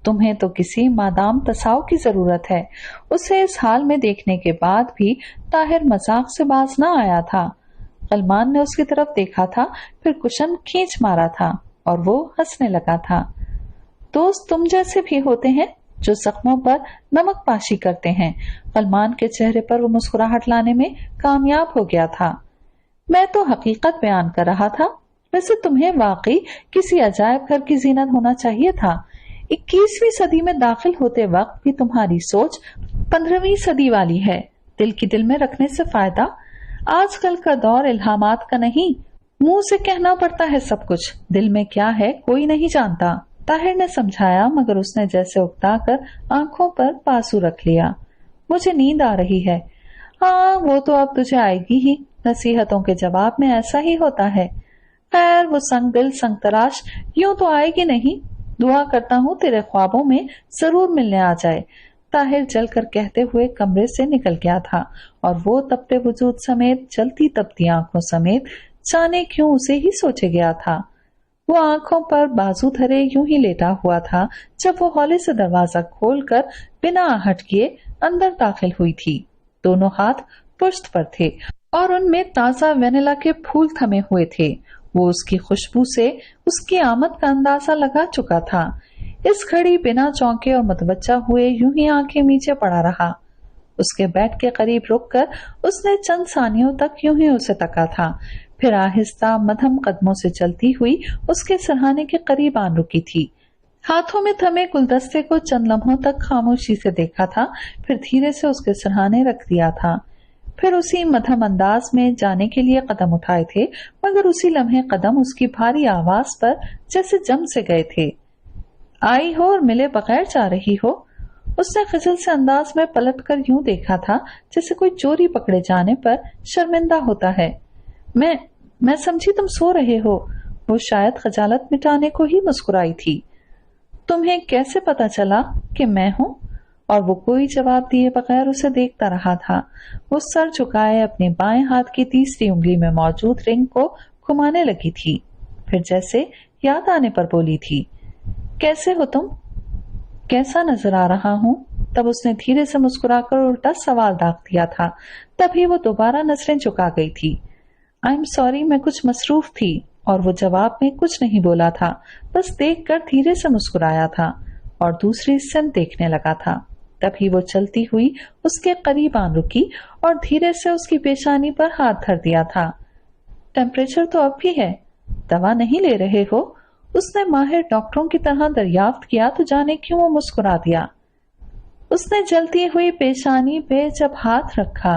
تمہیں تو کسی مادام تصاؤ کی ضرورت ہے۔ اسے اس حال میں دیکھنے کے بعد بھی طاہر مذاق سے باز نہ آیا تھا۔ غلمان نے اس کی طرف دیکھا تھا، پھر کشن کھینچ مارا تھا اور وہ ہنسنے لگا تھا۔ دوست تم جیسے بھی ہوتے ہیں جو زخموں پر نمک پاشی کرتے ہیں۔ غلمان کے چہرے پر وہ مسکراہٹ لانے میں کامیاب ہو گیا تھا۔ میں تو حقیقت بیان کر رہا تھا، ویسے تمہیں واقعی کسی عجائب گھر کی زینت ہونا چاہیے تھا۔ 21ویں صدی میں داخل ہوتے وقت بھی تمہاری سوچ 15ویں صدی والی ہے۔ دل کی دل میں رکھنے سے فائدہ؟ آج کل کا دور الہامات کا نہیں، منہ سے کہنا پڑتا ہے سب کچھ، دل میں کیا ہے کوئی نہیں جانتا۔ طاہر نے سمجھایا، مگر اس نے جیسے اکتا کر آنکھوں پر پاسو رکھ لیا۔ مجھے نیند آ رہی ہے۔ ہاں وہ تو اب تجھے آئے گی ہی، نصیحتوں کے جواب میں ایسا ہی ہوتا ہے۔ خیر وہ سنگ دل سنگ تراش یوں تو آئے گی نہیں، دعا کرتا ہوں تیرے خوابوں میں ضرور ملنے آ جائے۔ طاہر جل کر کہتے ہوئے کمرے سے نکل گیا تھا، اور وہ تپتے وجود سمیت جلتی تپتی آنکھوں سمیت جانے کیوں اسے ہی سوچے گیا تھا۔ وہ آنکھوں پر بازو دھرے یوں ہی لیٹا ہوا تھا جب وہ ہولے سے دروازہ کھول کر بنا آہٹ کیے اندر داخل ہوئی تھی۔ دونوں ہاتھ پشت پر تھے اور ان میں تازہ وینیلا کے پھول تھمے ہوئے تھے۔ وہ اس کی خوشبو سے اس کی آمد کا اندازہ لگا چکا تھا۔ اس گھڑی بنا چونکے اور متوجہ ہوئے یوں ہی آنکھیں نیچے پڑا رہا۔ اس کے بیڈ کے قریب رک کر اس نے چند ثانیوں تک یوں ہی اسے تکا تھا، پھر آہستہ مدھم قدموں سے چلتی ہوئی اس کے سرہانے کے قریب آن رکی تھی۔ ہاتھوں میں تھمے گلدستے کو چند لمحوں تک خاموشی سے دیکھا تھا، پھر دھیرے سے اس کے سرہانے رکھ دیا تھا۔ پھر اسی مدھم انداز میں جانے کے لیے قدم اٹھائے تھے، مگر اسی لمحے قدم اس کی بھاری آواز پر جیسے جم سے گئے تھے۔ آئی ہو اور ملے بغیر جا رہی ہو؟ اس نے خجل سے انداز میں پلٹ کر یوں دیکھا تھا جیسے کوئی چوری پکڑے جانے پر شرمندہ ہوتا ہے۔ میں سمجھی تم سو رہے ہو۔ وہ شاید خجالت مٹانے کو ہی مسکرائی تھی۔ تمہیں کیسے پتا چلا کہ میں ہوں؟ اور وہ کوئی جواب دیے بغیر اسے دیکھتا رہا تھا۔ وہ سر جھکائے اپنے بائیں ہاتھ کی تیسری انگلی میں موجود رنگ کو گھمانے لگی تھی، پھر جیسے یاد آنے پر بولی تھی، کیسے ہو تم؟ کیسا نظر آ رہا ہوں؟ تب اس نے دھیرے سے مسکرا کر الٹا سوال داغ دیا تھا۔ تبھی وہ دوبارہ نظریں جھکا گئی تھی۔ آئی ایم سوری، میں کچھ مصروف تھی، اور وہ جواب میں کچھ نہیں بولا تھا، بس دیکھ کر دھیرے سے مسکرایا تھا اور دوسری سمت دیکھنے لگا تھا۔ تبھی وہ چلتی ہوئی اس کے قریب آن رکی اور دھیرے سے اس کی پیشانی پر ہاتھ دھر دیا تھا۔ ٹیمپریچر تو اب بھی ہے، دوا نہیں لے رہے ہو؟ اس نے ماہر ڈاکٹروں کی طرح دریافت کیا تو جانے کیوں وہ مسکرا دیا۔ اس نے جلتی ہوئی پیشانی پہ جب ہاتھ رکھا،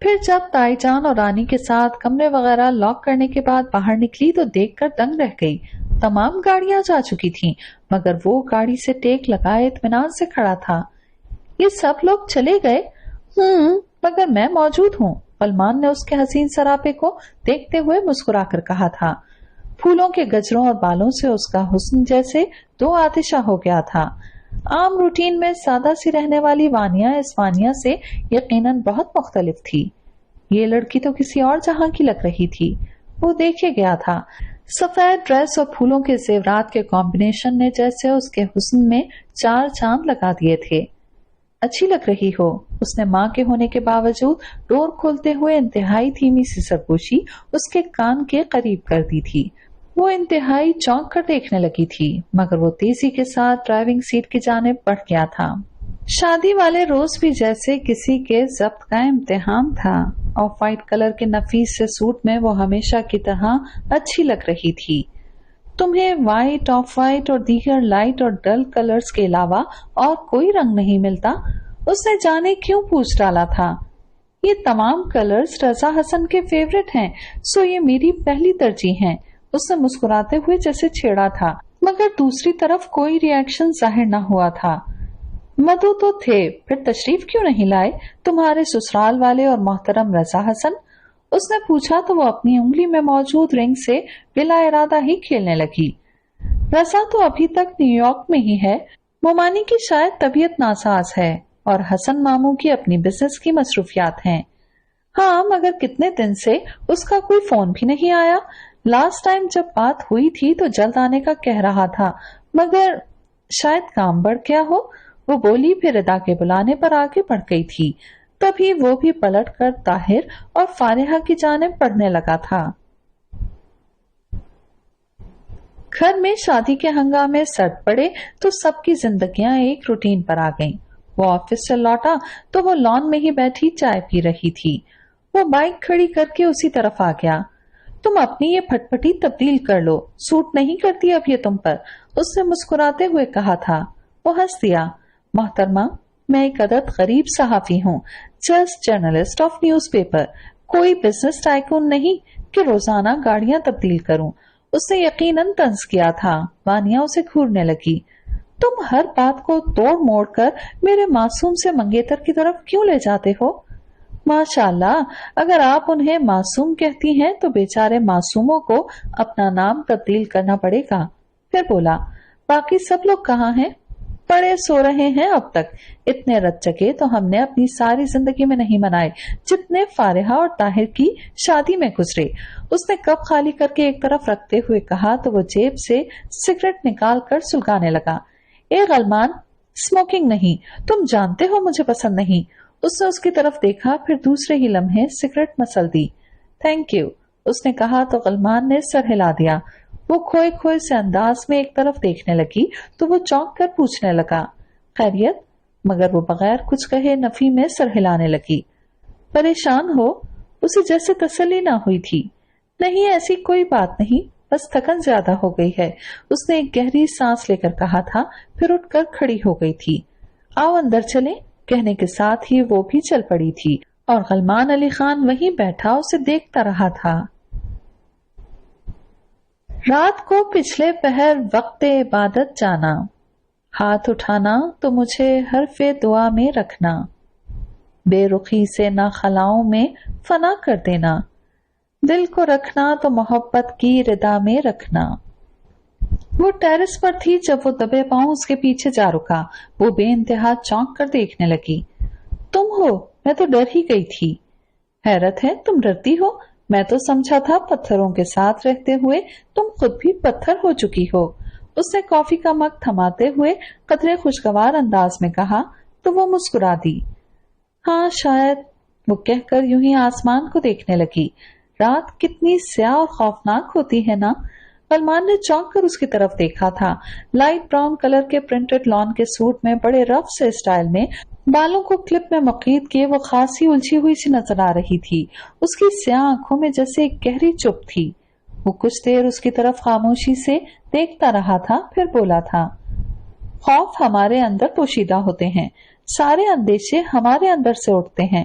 پھر جب تائی جان اور رانی کے ساتھ کمرے وغیرہ لاک کرنے کے بعد باہر نکلی تو دیکھ کر دنگ رہ گئی۔ تمام گاڑیاں جا چکی تھیں مگر وہ گاڑی سے ٹیک لگائے اطمینان سے کھڑا تھا۔ یہ سب لوگ چلے گئے؟ مگر میں موجود ہوں، غلمان نے اس کے حسین سراپے کو دیکھتے ہوئے مسکرا کر کہا تھا۔ پھولوں کے گجروں اور بالوں سے اس کا حسن جیسے دو آتشہ ہو گیا تھا۔ عام روٹین میں سادہ سی رہنے والی وانیا اس وانیا سے یقیناً بہت مختلف تھی۔ یہ لڑکی تو کسی اور جہاں کی لگ رہی تھی۔ وہ دیکھے گیا تھا، سفید ڈریس اور پھولوں کے زیورات کے کمبینیشن نے جیسے اس کے حسن میں چار چاند لگا دیے تھے۔ اچھی لگ رہی ہو، اس نے ماں کے ہونے کے باوجود ڈور کھولتے ہوئے انتہائی دھیمی سی سرگوشی اس کے کان کے قریب کر دی تھی۔ وہ انتہائی چونک کر دیکھنے لگی تھی مگر وہ تیزی کے ساتھ ڈرائیونگ سیٹ کی جانب بڑھ گیا تھا۔ شادی والے روز بھی جیسے کسی کے ضبط کا امتحان تھا۔ آف وائٹ کلر کے نفیس سے سوٹ میں وہ ہمیشہ کی طرح اچھی لگ رہی تھی۔ تمہیں وائٹ، آف وائٹ اور دیگر لائٹ اور ڈل کلرز کے علاوہ اور کوئی رنگ نہیں ملتا؟ اس نے جانے کیوں پوچھ ڈالا تھا۔ یہ تمام کلرز رضا حسن کے فیورٹ ہیں، سو یہ میری پہلی ترجیح ہیں۔ اس نے مسکراتے ہوئے جیسے چھیڑا تھا مگر دوسری طرف کوئی ری ایکشن ظاہر نہ ہوا تھا۔ مدعو تو تھے، پھر تشریف کیوں نہیں لائے تمہارے سسرال والے اور محترم رضا حسن؟ اس نے پوچھا تو وہ اپنی انگلی میں موجود رنگ سے بلا ارادہ ہی کھیلنے لگی۔ رضا تو ابھی تک نیو یارک میں ہی ہے، مومانی کی شاید طبیعت ناساز ہے اور حسن ماموں کی اپنی بزنس کی مصروفیات ہیں۔ ہاں مگر کتنے دن سے اس کا کوئی فون بھی نہیں آیا۔ لاسٹ ٹائم جب بات ہوئی تھی تو جلد آنے کا کہہ رہا تھا مگر شاید کام بڑھ گیا ہو، وہ بولی، پھر ادا کے بلانے پر آگے بڑھ گئی تھی۔ تبھی وہ بھی پلٹ کر طاہر اور فارحہ کی جانب بڑھنے لگا تھا۔ گھر میں شادی کے ہنگامے سرد پڑے تو سب کی زندگیاں ایک روٹین پر آ گئیں۔ وہ آفس سے لوٹا تو وہ لان میں ہی بیٹھی چائے پی رہی تھی۔ وہ بائک کھڑی کر کے اسی طرف آ گیا۔ تم اپنی یہ پھٹ پٹی تبدیل کر لو، سوٹ نہیں کرتی اب یہ تم پر، اس نے مسکراتے ہوئے کہا تھا۔ وہ ہنس دیا۔ محترمہ، میں ایک عدد غریب صحافی ہوں، just journalist of news paper, کوئی بزنس ٹائکون نہیں کہ روزانہ گاڑیاں تبدیل کروں۔ اس نے یقیناً طنز کیا تھا۔ وانیا اسے گھورنے لگی۔ تم ہر بات کو توڑ موڑ کر میرے معصوم سے منگیتر کی طرف کیوں لے جاتے ہو؟ ماشاء اللہ، اگر آپ انہیں معصوم کہتی ہیں تو بیچارے معصوموں کو اپنا نام تبدیل کرنا پڑے گا۔ پھر بولا، باقی سب لوگ کہاں ہیں؟ پڑے سو رہے ہیں اب تک۔ اتنے رت چکے تو ہم نے اپنی ساری زندگی میں نہیں منائے جتنے فارحہ اور طاہر کی شادی میں گزرے۔ اس نے کپ خالی کر کے ایک طرف رکھتے ہوئے کہا تو وہ جیب سے سگریٹ نکال کر سلگانے لگا۔ اے غلمان، اسموکنگ نہیں، تم جانتے ہو مجھے پسند نہیں۔ اس نے اس کی طرف دیکھا، پھر دوسرے ہی لمحے سگریٹ مسل دی۔ تھینک یو، اس نے کہا تو غلمان نے سر ہلا دیا۔ وہ کھوئے کھوئے سے انداز میں ایک طرف دیکھنے لگی تو وہ چونک کر پوچھنے لگا، خیریت؟ مگر وہ بغیر کچھ کہے نفی میں سر ہلانے لگی۔ پریشان ہو؟ اسے جیسے تسلی نہ ہوئی تھی۔ نہیں، ایسی کوئی بات نہیں، بس تھکن زیادہ ہو گئی ہے، اس نے ایک گہری سانس لے کر کہا تھا، پھر اٹھ کر کھڑی ہو گئی تھی۔ آؤ اندر چلیں، کہنے کے ساتھ ہی وہ بھی چل پڑی تھی اور غلمان علی خان وہیں بیٹھا اسے دیکھتا رہا تھا۔ رات کو پچھلے پہر وقت عبادت جانا، ہاتھ اٹھانا تو مجھے حرف دعا میں رکھنا، بے رخی سے نہ خلاؤں میں فنا کر دینا، دل کو رکھنا تو محبت کی ردا میں رکھنا۔ وہ ٹیرس پر تھی جب وہ دبے پاؤں اس کے پیچھے جا رکا۔ وہ بے انتہا چونک کر دیکھنے لگی۔ تم ہو؟ میں تو ڈر ہی گئی تھی۔ حیرت ہے، تم ڈرتی ہو؟ میں تو سمجھا تھا پتھروں کے ساتھ رہتے ہوئے تم خود بھی پتھر ہو چکی ہو۔ اس نے کافی کا مگ تھماتے ہوئے قدرے خوشگوار انداز میں کہا تو وہ مسکرا دی۔ ہاں شاید، وہ کہہ کر یوں ہی آسمان کو دیکھنے لگی۔ رات کتنی سیاہ اور خوفناک ہوتی ہے نا؟ غلمان نے چونک کر اس کی طرف دیکھا تھا۔ لائٹ براؤن کلر کے پرنٹڈ لان کے سوٹ میں بڑے رف سے اسٹائل میں بالوں کو کلپ میں مقید کیے وہ خاصی الجھی ہوئی سی نظر آ رہی تھی۔ اس کی سیاہ آنکھوں میں جیسے ایک گہری چپ تھی۔ وہ کچھ دیر اس کی طرف خاموشی سے دیکھتا رہا تھا، پھر بولا تھا، خوف ہمارے اندر پوشیدہ ہوتے ہیں، سارے اندیشے ہمارے اندر سے اٹھتے ہیں۔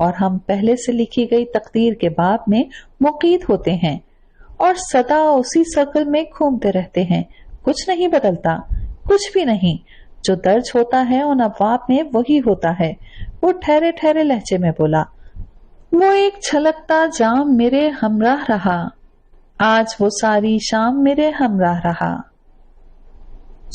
اور ہم پہلے سے لکھی گئی تقدیر کے باب میں مقید ہوتے ہیں اور سدا اسی سرکل میں گھومتے رہتے ہیں. کچھ نہیں بدلتا, کچھ بھی نہیں. جو درج ہوتا ہے ان ابواب میں وہی ہوتا ہے. وہ ٹھہرے ٹھہرے لہجے میں بولا. وہ ایک چھلکتا جام میرے ہمراہ رہا, آج وہ ساری شام میرے ہمراہ رہا.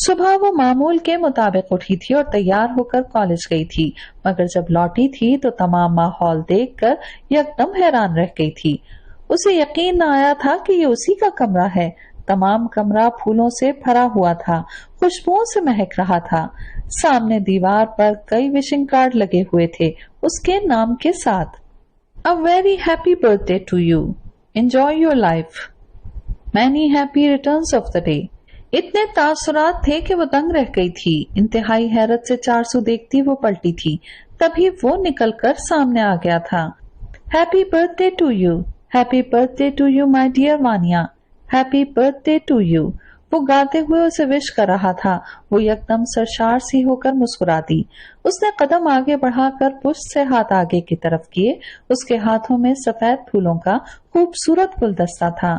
صبح وہ معمول کے مطابق اٹھی تھی اور تیار ہو کر کالج گئی تھی, مگر جب لوٹی تھی تو تمام ماحول دیکھ کر یکدم حیران رہ گئی تھی. اسے یقین نہ آیا تھا کہ یہ اسی کا کمرہ ہے. تمام کمرہ پھولوں سے بھرا ہوا تھا, خوشبوؤں سے مہک رہا تھا. سامنے دیوار پر کئی وشنگ کارڈ لگے ہوئے تھے اس کے نام کے ساتھ. A very happy birthday to you. Enjoy your life. Many happy returns of the day. اتنے تاثرات تھے کہ وہ دنگ رہ گئی تھی. انتہائی حیرت سے 400 دیکھتی وہ پلٹی تھی. تبھی وہ نکل کر سامنے آ گیا تھا. Happy birthday to you. Happy birthday to you, my dear Vanya. Happy birthday to you. وہ گاتے ہوئے اسے وش کر رہا تھا. وہ یکدم سرشار سی ہو کر مسکرا دی. اس نے قدم آگے بڑھا کر پشت سے ہاتھ آگے کی طرف کیے. اس کے ہاتھوں میں سفید پھولوں کا خوبصورت گلدستہ تھا.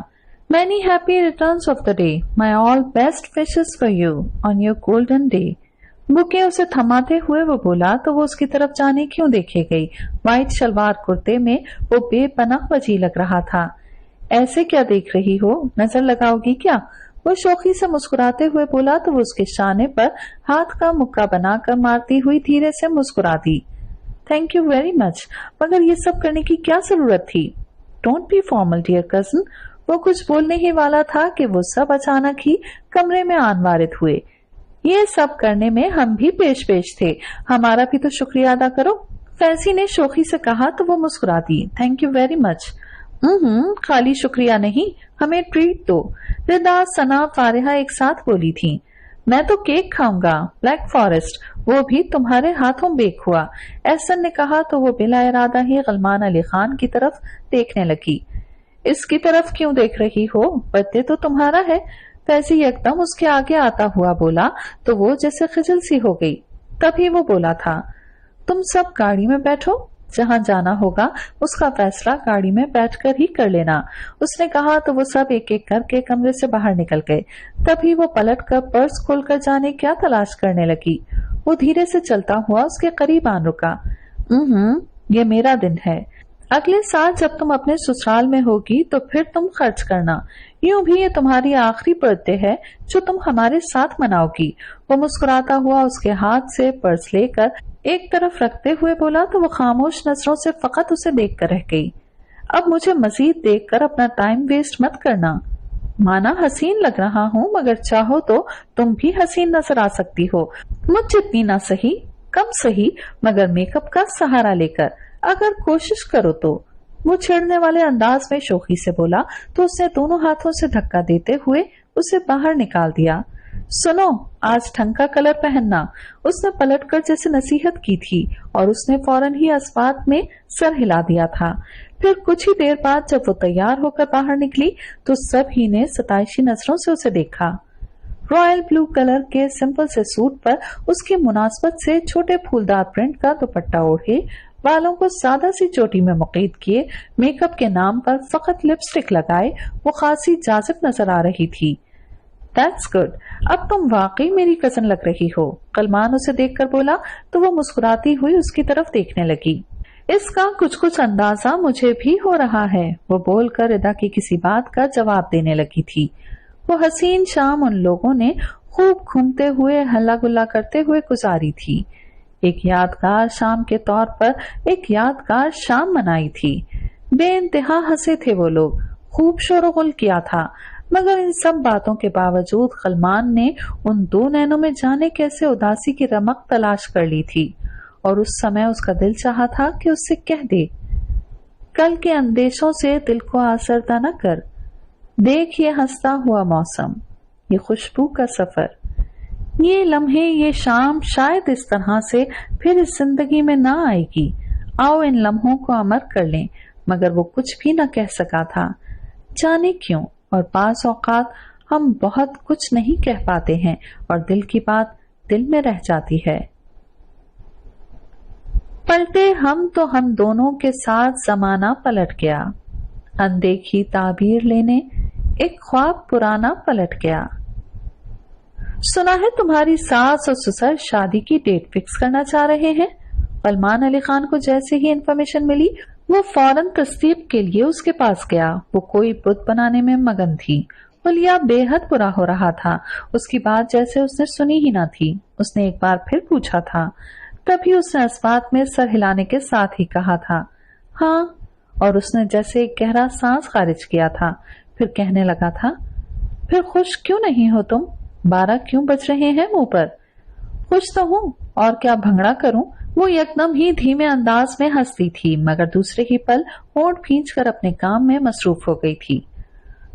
Many happy returns of the day. My all best wishes for you on your golden day. بکے اسے تھماتے ہوئے وہ بولا تو وہ اس کی طرف جانے کیوں دیکھے گئی. وائٹ شلوار کرتے میں وہ بے پناہ وجیح لگ رہا تھا. ایسے کیا دیکھ رہی ہو, نظر لگاؤ گی کیا؟ وہ شوخی سے مسکراتے ہوئے بولا تو وہ اس کے شانے پر ہاتھ کا مکہ بنا کر مارتی ہوئی دھیرے سے مسکرا دی. تھینک یو ویری مچ, مگر یہ سب کرنے کی کیا ضرورت تھی؟ Don't be formal dear cousin. وہ کچھ بولنے ہی والا تھا کہ وہ سب اچانک ہی کمرے میں آن وارد ہوئے. یہ سب کرنے میں ہم بھی پیش تھے, ہمارا بھی تو شکریہ ادا کرو. فیضی نے شوخی سے کہا تو وہ مسکرا دی. Thank you very much. خالی شکریہ نہیں, ہمیں ٹریٹ دو. ردا, ثنا, فارحہ ایک ساتھ بولی تھی. میں تو کیک کھاؤں گا, بلیک فارسٹ, وہ بھی تمہارے ہاتھوں بیک ہوا. احسن نے کہا تو وہ بلا ارادہ ہی غلمان علی خان کی طرف دیکھنے لگی. اس کی طرف کیوں دیکھ رہی ہو, برتھڈے تو تمہارا ہے. فیضی یکدم اس کے آگے آتا ہوا بولا تو وہ جیسے خجل سی ہو گئی. تبھی وہ بولا تھا, تم سب گاڑی میں بیٹھو, جہاں جانا ہوگا اس کا فیصلہ گاڑی میں بیٹھ کر ہی کر لینا. اس نے کہا تو وہ سب ایک ایک کر کے کمرے سے باہر نکل گئے. تبھی وہ پلٹ کر پرس کھول کر جانے کیا تلاش کرنے لگی. وہ دھیرے سے چلتا ہوا اس کے قریب آن رکا. یہ میرا دن ہے. اگلے سال جب تم اپنے سسرال میں ہوگی تو پھر تم خرچ کرنا. یوں بھی یہ تمہاری آخری برتھڈے ہے جو تم ہمارے ساتھ مناؤ گی. وہ مسکراتا ہوا اس کے ہاتھ سے پرس لے کر ایک طرف رکھتے ہوئے بولا تو وہ خاموش نظروں سے فقط اسے دیکھ کر رہ گئی. اب مجھے مزید دیکھ کر اپنا ٹائم ویسٹ مت کرنا. مانا حسین لگ رہا ہوں, مگر چاہو تو تم بھی حسین نظر آ سکتی ہو. مجھ جتنی نہ سہی, کم سہی, مگر میک اپ کا سہارا لے کر, اگر کوشش کرو تو. وہ چھیڑنے والے انداز میں شوخی سے بولا تو اس نے دونوں ہاتھوں سے دھکا دیتے ہوئے اسے باہر نکال دیا. سنو, آج ڈھنگ کا کلر پہننا. اس نے پلٹ کر جیسے نصیحت کی تھی اور اس نے فوراً ہی اسبات میں سر ہلا دیا تھا. پھر کچھ ہی دیر بعد جب وہ تیار ہو کر باہر نکلی تو سب ہی نے ستائشی نظروں سے اسے دیکھا. رائل بلو کلر کے سمپل سے سوٹ پر اس کی مناسبت سے چھوٹے پھولدار پرنٹ کا دوپٹہ اوڑھے, بالوں کو سادہ سی چوٹی میں مقید کیے, میک اپ کے نام پر فقط لپسٹک لگائے, وہ خاصی جاذب نظر آ رہی تھی. That's good. اب تم واقعی میری کزن لگ رہی ہو. کلمان اسے دیکھ کر بولا تو وہ مسکراتی ہوئی اس کی طرف دیکھنے لگی. اس کا کچھ اندازہ مجھے بھی ہو رہا ہے, وہ بول کر ردا کی کسی بات کا جواب دینے لگی تھی. وہ حسین شام ان لوگوں نے خوب گھومتے ہوئے ہلا گلا کرتے ہوئے گزاری تھی. ایک یادگار شام کے طور پر ایک یادگار شام منائی تھی. بے انتہا ہنسے تھے وہ لوگ, خوب شور و غل کیا تھا, مگر ان سب باتوں کے باوجود خلمان نے ان دو نینوں میں جانے کیسے اداسی کی رمق تلاش کر لی تھی, اور اس سمے اس کا دل چاہا تھا کہ اس سے کہہ دے, کل کے اندیشوں سے دل کو آسردہ نہ کر, دیکھ یہ ہنستا ہوا موسم, یہ خوشبو کا سفر, یہ لمحے, یہ شام شاید اس طرح سے پھر اس زندگی میں نہ آئے گی. آؤ ان لمحوں کو امر کر لیں. مگر وہ کچھ بھی نہ کہہ سکا تھا, جانے کیوں, اور بعض اوقات ہم بہت کچھ نہیں کہہ پاتے ہیں اور دل کی بات دل میں رہ جاتی ہے. پلٹے ہم تو ہم دونوں کے ساتھ زمانہ پلٹ گیا، اندیکھی تعبیر لینے ایک خواب پرانا پلٹ گیا۔ سنا ہے تمہاری ساس اور سسر شادی کی ڈیٹ فکس کرنا چاہ رہے ہیں۔ سلمان علی خان کو جیسے ہی انفارمیشن ملی وہ فوراً تصدیق کے لیے اس کے پاس گیا۔ وہ کوئی بت بنانے میں مگن تھی۔ حلیہ بے حد برا ہو رہا تھا، اس کی بات جیسے اس نے سنی ہی نہ تھی۔ اس نے ایک بار پھر پوچھا تھا، تبھی اس نے اس بات میں سر ہلانے کے ساتھ ہی کہا تھا ہاں، اور اس نے جیسے ایک گہرا سانس خارج کیا تھا، پھر کہنے لگا تھا پھر خوش کیوں نہیں ہو تم؟ 12 کیوں بج رہے ہیں منہ پر؟ خوش تو ہوں، اور کیا بھنگڑا کروں؟ وہ یکدم ہی دھیمے انداز میں ہنستی تھی، مگر دوسرے ہی پل ہونٹ بھینچ کر اپنے کام میں مصروف ہو گئی تھی۔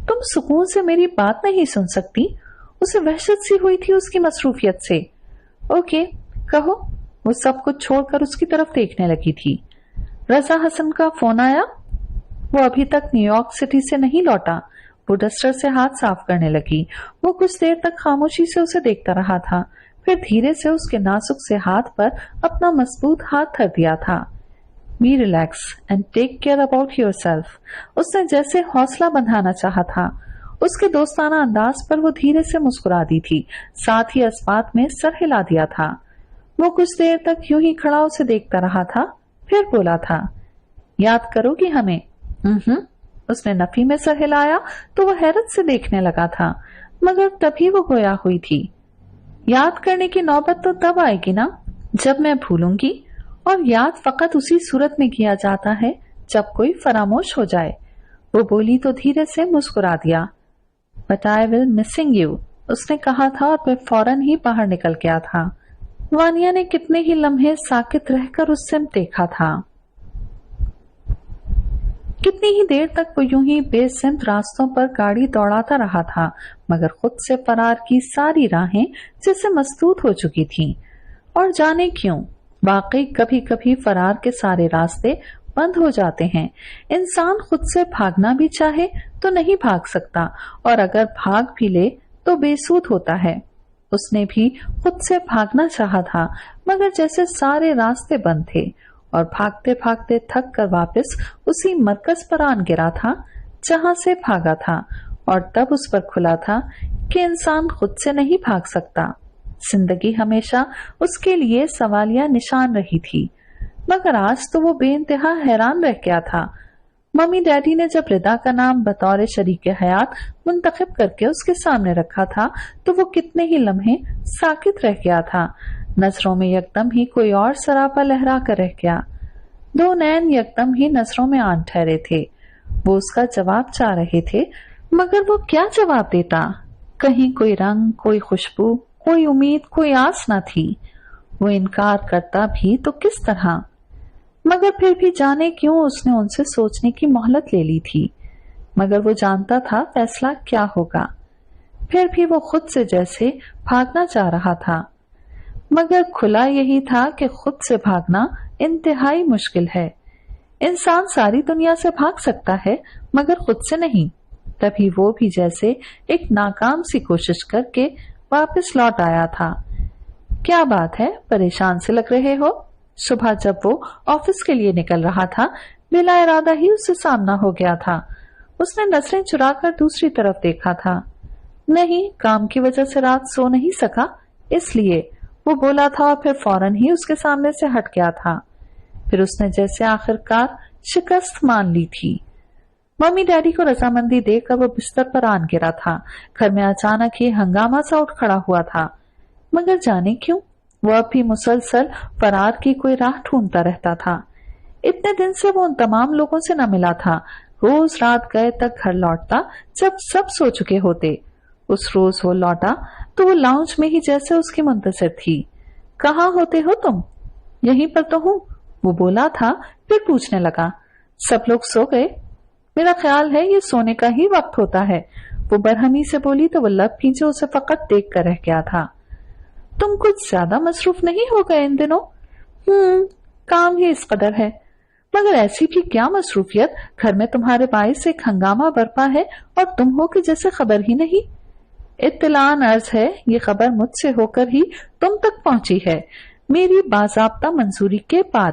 تم سکون سے میری بات نہیں سن سکتی؟ اسے وحشت سی ہوئی تھی اس کی مصروفیت سے۔ اوکے کہو۔ وہ سب کچھ چھوڑ کر اس کی طرف دیکھنے لگی تھی۔ رضا حسن کا فون آیا؟ وہ ابھی تک نیو یارک سٹی سے نہیں لوٹا۔ وہ ڈسٹر سے ہاتھ صاف کرنے لگی۔ وہ کچھ دیر تک خاموشی سے اسے دیکھتا رہا تھا، پھر دھیرے سے اس کے نازک سے ہاتھ پر اپنا مضبوط ہاتھ دھر دیا تھا۔ Be relax and take care about yourself۔ اس نے جیسے حوصلہ بندھانا چاہا تھا۔ اس کے دوستانہ انداز پر وہ دھیرے سے مسکرا دی تھی، ساتھ ہی اس بات میں سر ہلا دیا تھا۔ وہ کچھ دیر تک یوں ہی کھڑا اسے دیکھتا رہا تھا، پھر بولا تھا یاد کرو گی ہمیں؟ اس نے نفی میں سر ہلایا تو وہ حیرت سے دیکھنے لگا تھا، مگر تبھی وہ گویا ہوئی تھی۔ یاد کرنے کی نوبت تو تب آئے گی نا جب میں بھولوں گی، اور یاد فقط اسی صورت میں کیا جاتا ہے جب کوئی فراموش ہو جائے۔ وہ بولی تو دھیرے سے مسکرا دیا۔ But I will missing you، اس نے کہا تھا اور پھر فوراً ہی باہر نکل گیا تھا۔ وانیہ نے کتنے ہی لمحے ساکت رہ کر اس سے دیکھا تھا۔ کتنی ہی دیر تک وہ یوں ہی بے سمت راستوں پر گاڑی دوڑاتا رہا تھا، مگر خود سے فرار کی ساری راہیں جیسے مسدود ہو چکی تھیں۔ اور جانے کیوں، واقعی کبھی کبھی فرار کے سارے راستے بند ہو جاتے ہیں۔ انسان خود سے بھاگنا بھی چاہے تو نہیں بھاگ سکتا، اور اگر بھاگ بھی لے تو بے سود ہوتا ہے۔ اس نے بھی خود سے بھاگنا چاہا تھا، مگر جیسے سارے راستے بند تھے، اور بھاگتے بھاگتے تھک کر واپس اسی مرکز پر آن گرا تھا جہاں سے بھاگا تھا، اور تب اس پر کھلا تھا کہ انسان خود سے نہیں بھاگ سکتا۔ زندگی ہمیشہ اس کے لیے سوالیہ نشان رہی تھی، مگر آج تو وہ بے انتہا حیران رہ گیا تھا۔ ممی ڈیڈی نے جب ردا کا نام بطور شریک حیات منتخب کر کے اس کے سامنے رکھا تھا تو وہ کتنے ہی لمحے ساکت رہ گیا تھا۔ نظروں میں یکدم ہی کوئی اور سراپا لہرا کر رہ گیا۔ دو نین یکدم ہی نظروں میں آن ٹھہرے تھے۔ وہ اس کا جواب چاہ رہے تھے، مگر وہ کیا جواب دیتا؟ کہیں کوئی رنگ، کوئی خوشبو، کوئی امید، کوئی آس نہ تھی۔ وہ انکار کرتا بھی تو کس طرح؟ مگر پھر بھی جانے کیوں اس نے ان سے سوچنے کی مہلت لے لی تھی، مگر وہ جانتا تھا فیصلہ کیا ہوگا۔ پھر بھی وہ خود سے جیسے بھاگنا چاہ رہا تھا، مگر کھلا یہی تھا کہ خود سے بھاگنا انتہائی مشکل ہے۔ انسان ساری دنیا سے بھاگ سکتا ہے مگر خود سے نہیں۔ تبھی وہ بھی جیسے ایک ناکام سی کوشش کر کے واپس لوٹ آیا تھا۔ کیا بات ہے، پریشان سے لگ رہے ہو؟ صبح جب وہ آفس کے لیے نکل رہا تھا، بلا ارادہ ہی اس سے سامنا ہو گیا تھا۔ اس نے نظریں چرا کر دوسری طرف دیکھا تھا۔ نہیں، کام کی وجہ سے رات سو نہیں سکا، اس لیے وہ بولا تھا، اور پھر فوراً ہی اس کے سامنے سے ہٹ گیا تھا۔ پھر اس نے جیسے آخرکار شکست مان لی تھی۔ ممی ڈیڈی کو رضامندی دے کر وہ بستر پر آن گرا تھا۔ گھر میں اچانک ہی ہنگامہ سا اٹھ کھڑا ہوا تھا، مگر جانے کیوں وہ اب بھی مسلسل فرار کی کوئی راہ ڈھونڈتا رہتا تھا۔ اتنے دن سے وہ ان تمام لوگوں سے نہ ملا تھا۔ روز رات گئے تک گھر لوٹتا جب سب سو چکے ہوتے۔ اس روز وہ لوٹا تو وہ لاؤنج میں ہی جیسے اس کی منتظر تھی۔ کہاں ہوتے ہو تم؟ یہیں پر تو ہوں، وہ بولا تھا، پھر پوچھنے لگا، سب لوگ سو گئے؟ میرا خیال ہے یہ سونے کا ہی وقت ہوتا ہے، وہ برہمی سے بولی تو وہ لب کھینچے اسے فقط دیکھ کر رہ گیا تھا۔ تم کچھ زیادہ مصروف نہیں ہو گئے ان دنوں؟ کام ہی اس قدر ہے، مگر ایسی بھی کیا مصروفیت، گھر میں تمہارے باعث ایک ہنگامہ برپا ہے اور تم ہو کہ جیسے خبر ہی نہیں۔ اطلاعاً عرض ہے، یہ خبر مجھ سے ہو کر ہی تم تک پہنچی ہے، میری باضابطہ منظوری کے بعد۔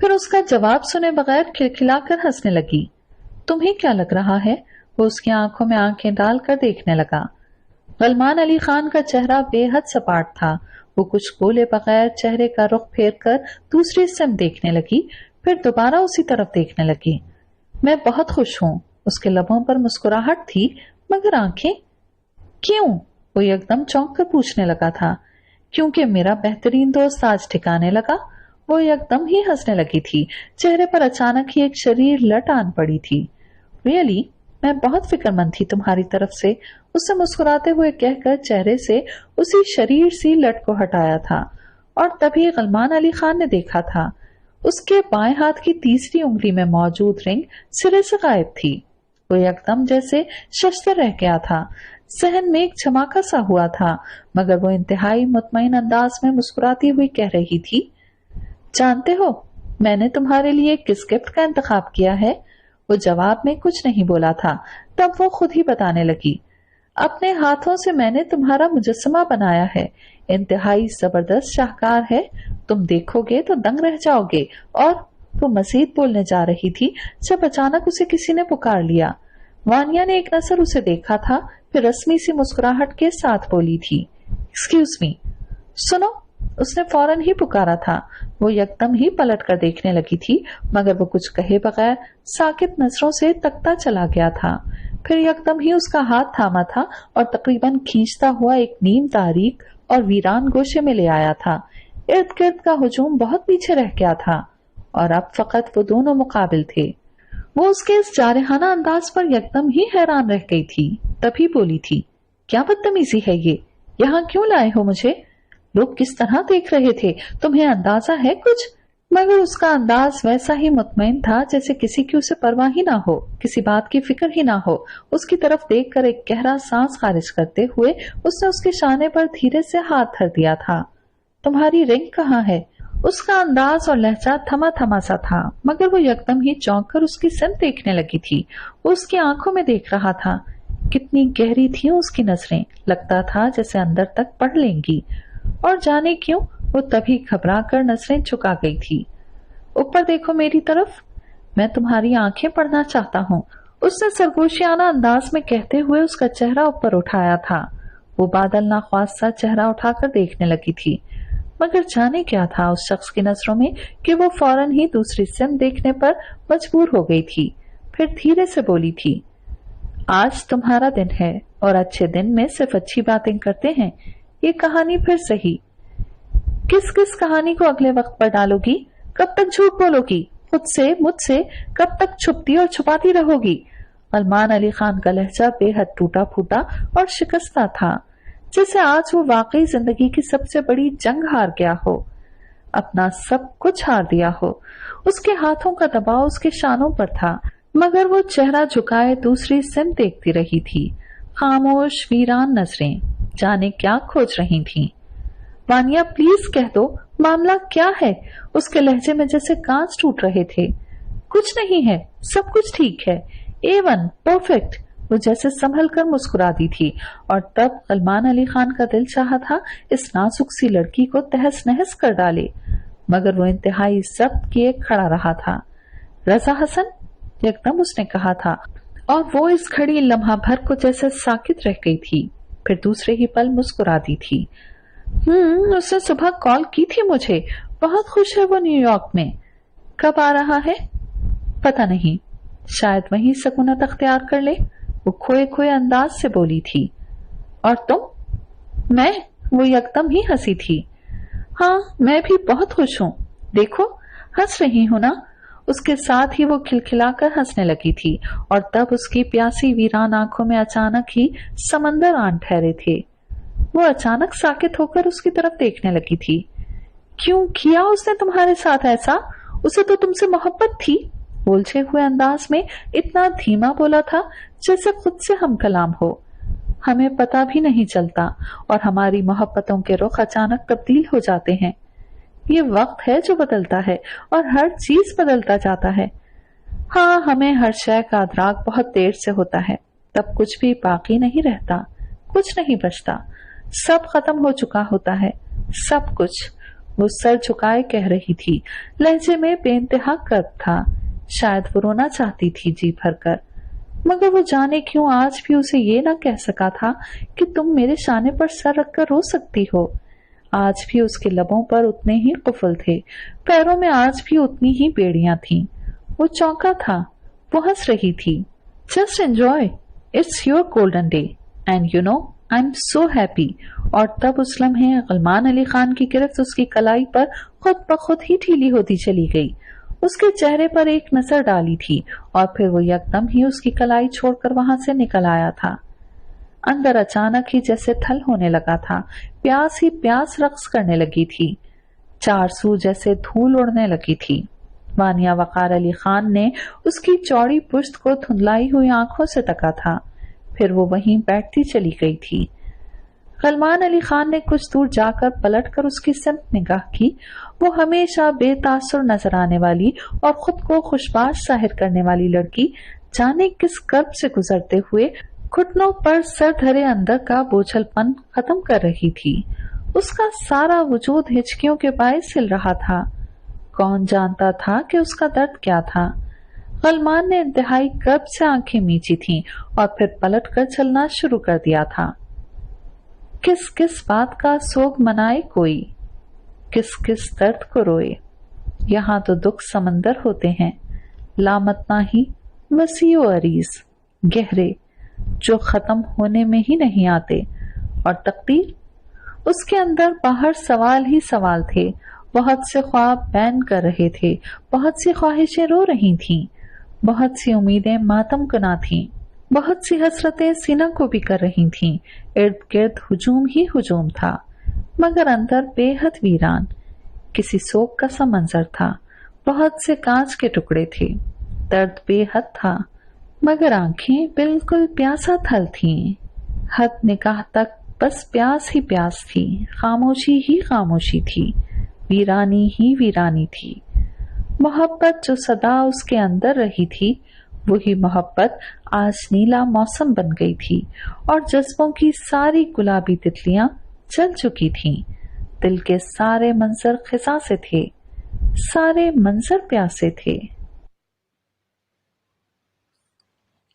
پھر اس کا جواب سنے بغیر کھلکھلا کر ہنسنے لگی۔ تمہیں کیا لگ رہا ہے؟ وہ اس کی آنکھوں میں آنکھیں ڈال کر دیکھنے لگا۔ غلمان علی خان کا چہرہ بے حد سپاٹ تھا۔ وہ کچھ بولے بغیر چہرے کا رخ پھیر کر دوسری سمت دیکھنے لگی، پھر دوبارہ اسی طرف دیکھنے لگی۔ میں بہت خوش ہوں۔ اس کے لبوں پر مسکراہٹ تھی، مگر آنکھیں؟ کیوں؟ وہ ایک دم چونک کر پوچھنے لگا تھا۔ کیونکہ میرا بہترین دوست آج ٹھکانے لگا۔ وہ ایک دم ہی ہنسنے لگی تھی، چہرے پر اچانک ہی ایک شریر لٹ آن پڑی تھی۔ ریئلی؟ میں بہت فکر مند تھی تمہاری طرف سے، اس سے مسکراتے ہوئے کہہ کر چہرے سے اسی شریر سی لٹ کو ہٹایا تھا، اور تبھی غلمان علی خان نے دیکھا تھا اس کے بائیں ہاتھ کی تیسری انگلی میں موجود رنگ سرے سے غائب تھی۔ وہ ایک دم جیسے ششدر رہ گیا تھا، ذہن میں ایک جھماکا سا ہوا تھا، مگر وہ انتہائی مطمئن انداز میں مسکراتی ہوئی کہہ رہی تھی، جانتے ہو میں نے تمہارے لیے کس گفٹ کا انتخاب کیا ہے؟ وہ جواب میں کچھ نہیں بولا تھا، تب وہ خود ہی بتانے لگی، اپنے ہاتھوں سے میں نے تمہارا مجسمہ بنایا ہے، انتہائی زبردست شاہکار ہے، تم دیکھو گے تو دنگ رہ جاؤ گے۔ اور وہ مزید بولنے جا رہی تھی جب اچانک اسے کسی نے پکار لیا۔ وانیا نے ایک نظر اسے دیکھا تھا، پھر رسمی سی مسکراہٹ کے ساتھ بولی تھی، ایکسکیوز می۔ سنو، اس نے فوراً ہی پکارا تھا۔ وہ یکدم ہی پلٹ کر دیکھنے لگی تھی، مگر وہ کچھ کہے بغیر ساکت نظروں سے تکتا چلا گیا تھا۔ پھر یکدم ہی اس کا ہاتھ تھاما تھا اور تقریباً کھینچتا ہوا ایک نیم تاریک اور ویران گوشے میں لے آیا تھا۔ ارد گرد کا ہجوم بہت پیچھے رہ گیا تھا، اور اب فقط وہ دونوں مقابل تھے۔ وہ اس کے اس جارحانہ انداز پر یکدم ہی حیران رہ گئی تھی، تبھی بولی تھی، کیا بدتمیزی ہے یہ؟ یہاں کیوں لائے ہو مجھے؟ لوگ کس طرح دیکھ رہے تھے، تمہیں اندازہ ہے کچھ؟ مگر اس کا انداز ویسا ہی مطمئن تھا جیسے کسی کی اسے پرواہ ہی نہ ہو، کسی بات کی فکر ہی نہ ہو۔ اس کی طرف دیکھ کر ایک گہرا سانس خارج کرتے ہوئے اس نے اس کے شانے پر دھیرے سے ہاتھ دھر دیا تھا۔ تمہاری رنگ کہاں ہے؟ اس کا انداز اور لہجہ تھما تھما سا تھا، مگر وہ یکدم ہی چونک کر اس کی سمت دیکھنے لگی تھی۔ وہ اس کی آنکھوں میں دیکھ رہا تھا، کتنی گہری تھی اس کی نظریں، لگتا تھا جیسے اندر تک پڑھ لیں گی، اور جانے کیوں وہ تبھی گھبرا کر نظریں چکا گئی تھی۔ اوپر دیکھو میری طرف، میں تمہاری آنکھیں پڑھنا چاہتا ہوں، اس نے سرگوشیانہ انداز میں کہتے ہوئے اس کا چہرہ اوپر اٹھایا تھا۔ وہ بادل ناخواست سا چہرہ اٹھا کر دیکھنے لگی تھی، مگر جانے کیا تھا اس شخص کی نظروں میں کہ وہ فوراً ہی دوسری سمت دیکھنے پر مجبور ہو گئی تھی۔ پھر دھیرے سے بولی تھی، آج تمہارا دن ہے، اور اچھے دن میں صرف اچھی باتیں کرتے ہیں۔ یہ کہانی پھر صحیح، کس کہانی کو اگلے وقت پر ڈالو گی؟ کب تک جھوٹ بولو گی؟ خود سے، مجھ سے کب تک چھپتی اور چھپاتی رہو گی؟ غلمان علی خان کا لہجہ بے حد ٹوٹا پھوٹا اور شکستہ تھا، جیسے آج وہ واقعی زندگی کی سب سے بڑی جنگ ہار گیا ہو، اپنا سب کچھ ہار دیا ہو۔ اس کے ہاتھوں کا دباؤ اس کے شانوں پر تھا، مگر وہ چہرہ جھکائے دوسری سمت دیکھتی رہی تھی، خاموش ویران نظریں جانے کیا کھوج رہی تھیں۔ وانیا پلیز کہہ دو، معاملہ کیا ہے؟ اس کے لہجے میں جیسے کانچ ٹوٹ رہے تھے۔ کچھ نہیں ہے، سب کچھ ٹھیک ہے، A1 پرفیکٹ۔ وہ جیسے سنبھل کر مسکرا دی تھی، اور تب غلمان علی خان کا دل چاہا تھا اس نازک سی لڑکی کو تہس نہس کر ڈالے، مگر وہ انتہائی ضبط کیے کھڑا رہا تھا۔ رضا حسن، یکدم اس نے کہا تھا، اور وہ اس گھڑی لمحہ بھر کو جیسے ساکت رہ گئی تھی، پھر دوسرے ہی پل مسکرا دی تھی۔ اس نے صبح کال کی تھی مجھے، بہت خوش ہے وہ نیو یارک میں۔ کب آ رہا ہے؟ پتہ نہیں، شاید وہیں سکونت اختیار کر لے، وہ کھوئے کھوئے انداز سے بولی تھی۔ اور تم؟ میں؟ وہ یکدم ہی ہنسی تھی۔ ہاں، میں بھی بہت خوش ہوں، دیکھو ہنس رہی ہوں نا۔ اس کے ساتھ ہی وہ کھلکھلا کر ہنسنے لگی تھی، اور تب اس کی پیاسی ویران آنکھوں میں اچانک ہی سمندر آن ٹھہرے تھے۔ وہ اچانک ساکت ہو کر اس کی طرف دیکھنے لگی تھی۔ کیوں کیا اس نے تمہارے ساتھ ایسا؟ اسے تو تم سے محبت تھی، بولچے ہوئے انداز میں اتنا دھیما بولا تھا جیسے خود سے ہم کلام ہو۔ ہمیں پتہ بھی نہیں چلتا، اور ہماری محبتوں کے رخ اچانک تبدیل ہو جاتے ہیں۔ یہ وقت ہے جو بدلتا ہے، اور ہر چیز بدلتا جاتا ہے۔ ہاں، ہمیں ہر شے کا ادراک بہت دیر سے ہوتا ہے، تب کچھ بھی باقی نہیں رہتا، کچھ نہیں بچتا، سب ختم ہو چکا ہوتا ہے، سب کچھ۔ وہ سر جھکائے کہہ رہی تھی، لہجے میں بے انتہا کرب تھا۔ شاید وہ رونا چاہتی تھی جی بھر کر، مگر وہ جانے کیوں آج بھی اسے یہ نہ کہہ سکا تھا کہ تم میرے شانے پر سر رکھ کر رو سکتی ہو۔ آج بھی اس کے لبوں پر اتنے ہی قفل تھے، پیروں میں آج بھی اتنی ہی بیڑیاں تھیں۔ وہ چونکا تھا، وہ ہنس رہی تھی۔ Just enjoy. It's your golden day. And you know, I'm so happy. اور تب اس لمحے غلمان علی خان کی گرفت اس کی کلائی پر خود بخود ہی ڈھیلی ہوتی چلی گئی۔ اس کے چہرے پر ایک نظر ڈالی تھی اور پھر وہ یکدم ہی اس کی کلائی چھوڑ کر وہاں سے نکل آیا تھا۔ اندر اچانک ہی جیسے تھل ہونے لگا تھا، پیاس ہی پیاس رقص کرنے لگی تھی، چار سو جیسے دھول اڑنے لگی تھی۔ وانیہ وقار علی خان نے اس کی چوڑی پشت کو دھندلائی ہوئی آنکھوں سے تکا تھا، پھر وہ وہیں بیٹھتی چلی گئی تھی۔ غلمان علی خان نے کچھ دور جا کر پلٹ کر اس کی سمت نگاہ کی۔ وہ ہمیشہ بے تاثر نظر آنے والی اور خود کو خوشباش ظاہر کرنے والی لڑکی جانے کس کرب سے گزرتے ہوئے گھٹنوں پر سر دھرے اندر کا بوجھل پن ختم کر رہی تھی۔ اس کا سارا وجود ہچکیوں کے باعث ہل رہا تھا۔ کون جانتا تھا کہ اس کا درد کیا تھا؟ غلمان نے انتہائی کرب سے آنکھیں میچی تھیں اور پھر پلٹ کر چلنا شروع کر دیا تھا۔ کس کس بات کا سوگ منائے کوئی، کس کس درد کو روئے۔ یہاں تو دکھ سمندر ہوتے ہیں، لامتنا ہی وسیع و عریض، گہرے، جو ختم ہونے میں ہی نہیں آتے۔ اور تقدیر، اس کے اندر باہر سوال ہی سوال تھے، بہت سے خواب بین کر رہے تھے، بہت سی خواہشیں رو رہی تھیں، بہت سی امیدیں ماتم کنا تھیں، بہت سی حسرتیں سینہ کو بھی کر رہی تھیں۔ ارد گرد ہجوم ہی ہجوم تھا، مگر اندر بے حد ویران، کسی سوگ کا سا منظر تھا۔ بہت سے کانچ کے ٹکڑے تھے، درد بے حد تھا، مگر آنکھیں بالکل پیاسا تھل تھیں۔ حد نگاہ تک بس پیاس ہی پیاس تھی، خاموشی ہی خاموشی تھی، ویرانی ہی ویرانی تھی۔ محبت جو سدا اس کے اندر رہی تھی، وہی محبت آج نیلا موسم بن گئی تھی اور جذبوں کی ساری گلابی تتلیاں جل چکی تھیں۔ دل کے سارے منظر خزاں سے تھے، سارے منظر پیاسے تھے۔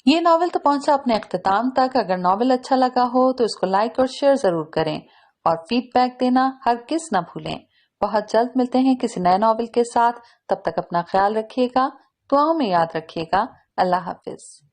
یہ ناول تو پہنچا اپنے اختتام تک۔ اگر ناول اچھا لگا ہو تو اس کو لائک اور شیئر ضرور کریں اور فیڈ بیک دینا ہرگز نہ بھولیں۔ بہت جلد ملتے ہیں کسی نئے ناول کے ساتھ، تب تک اپنا خیال رکھیے گا، دعاؤں میں یاد رکھیے گا۔ اللہ حافظ۔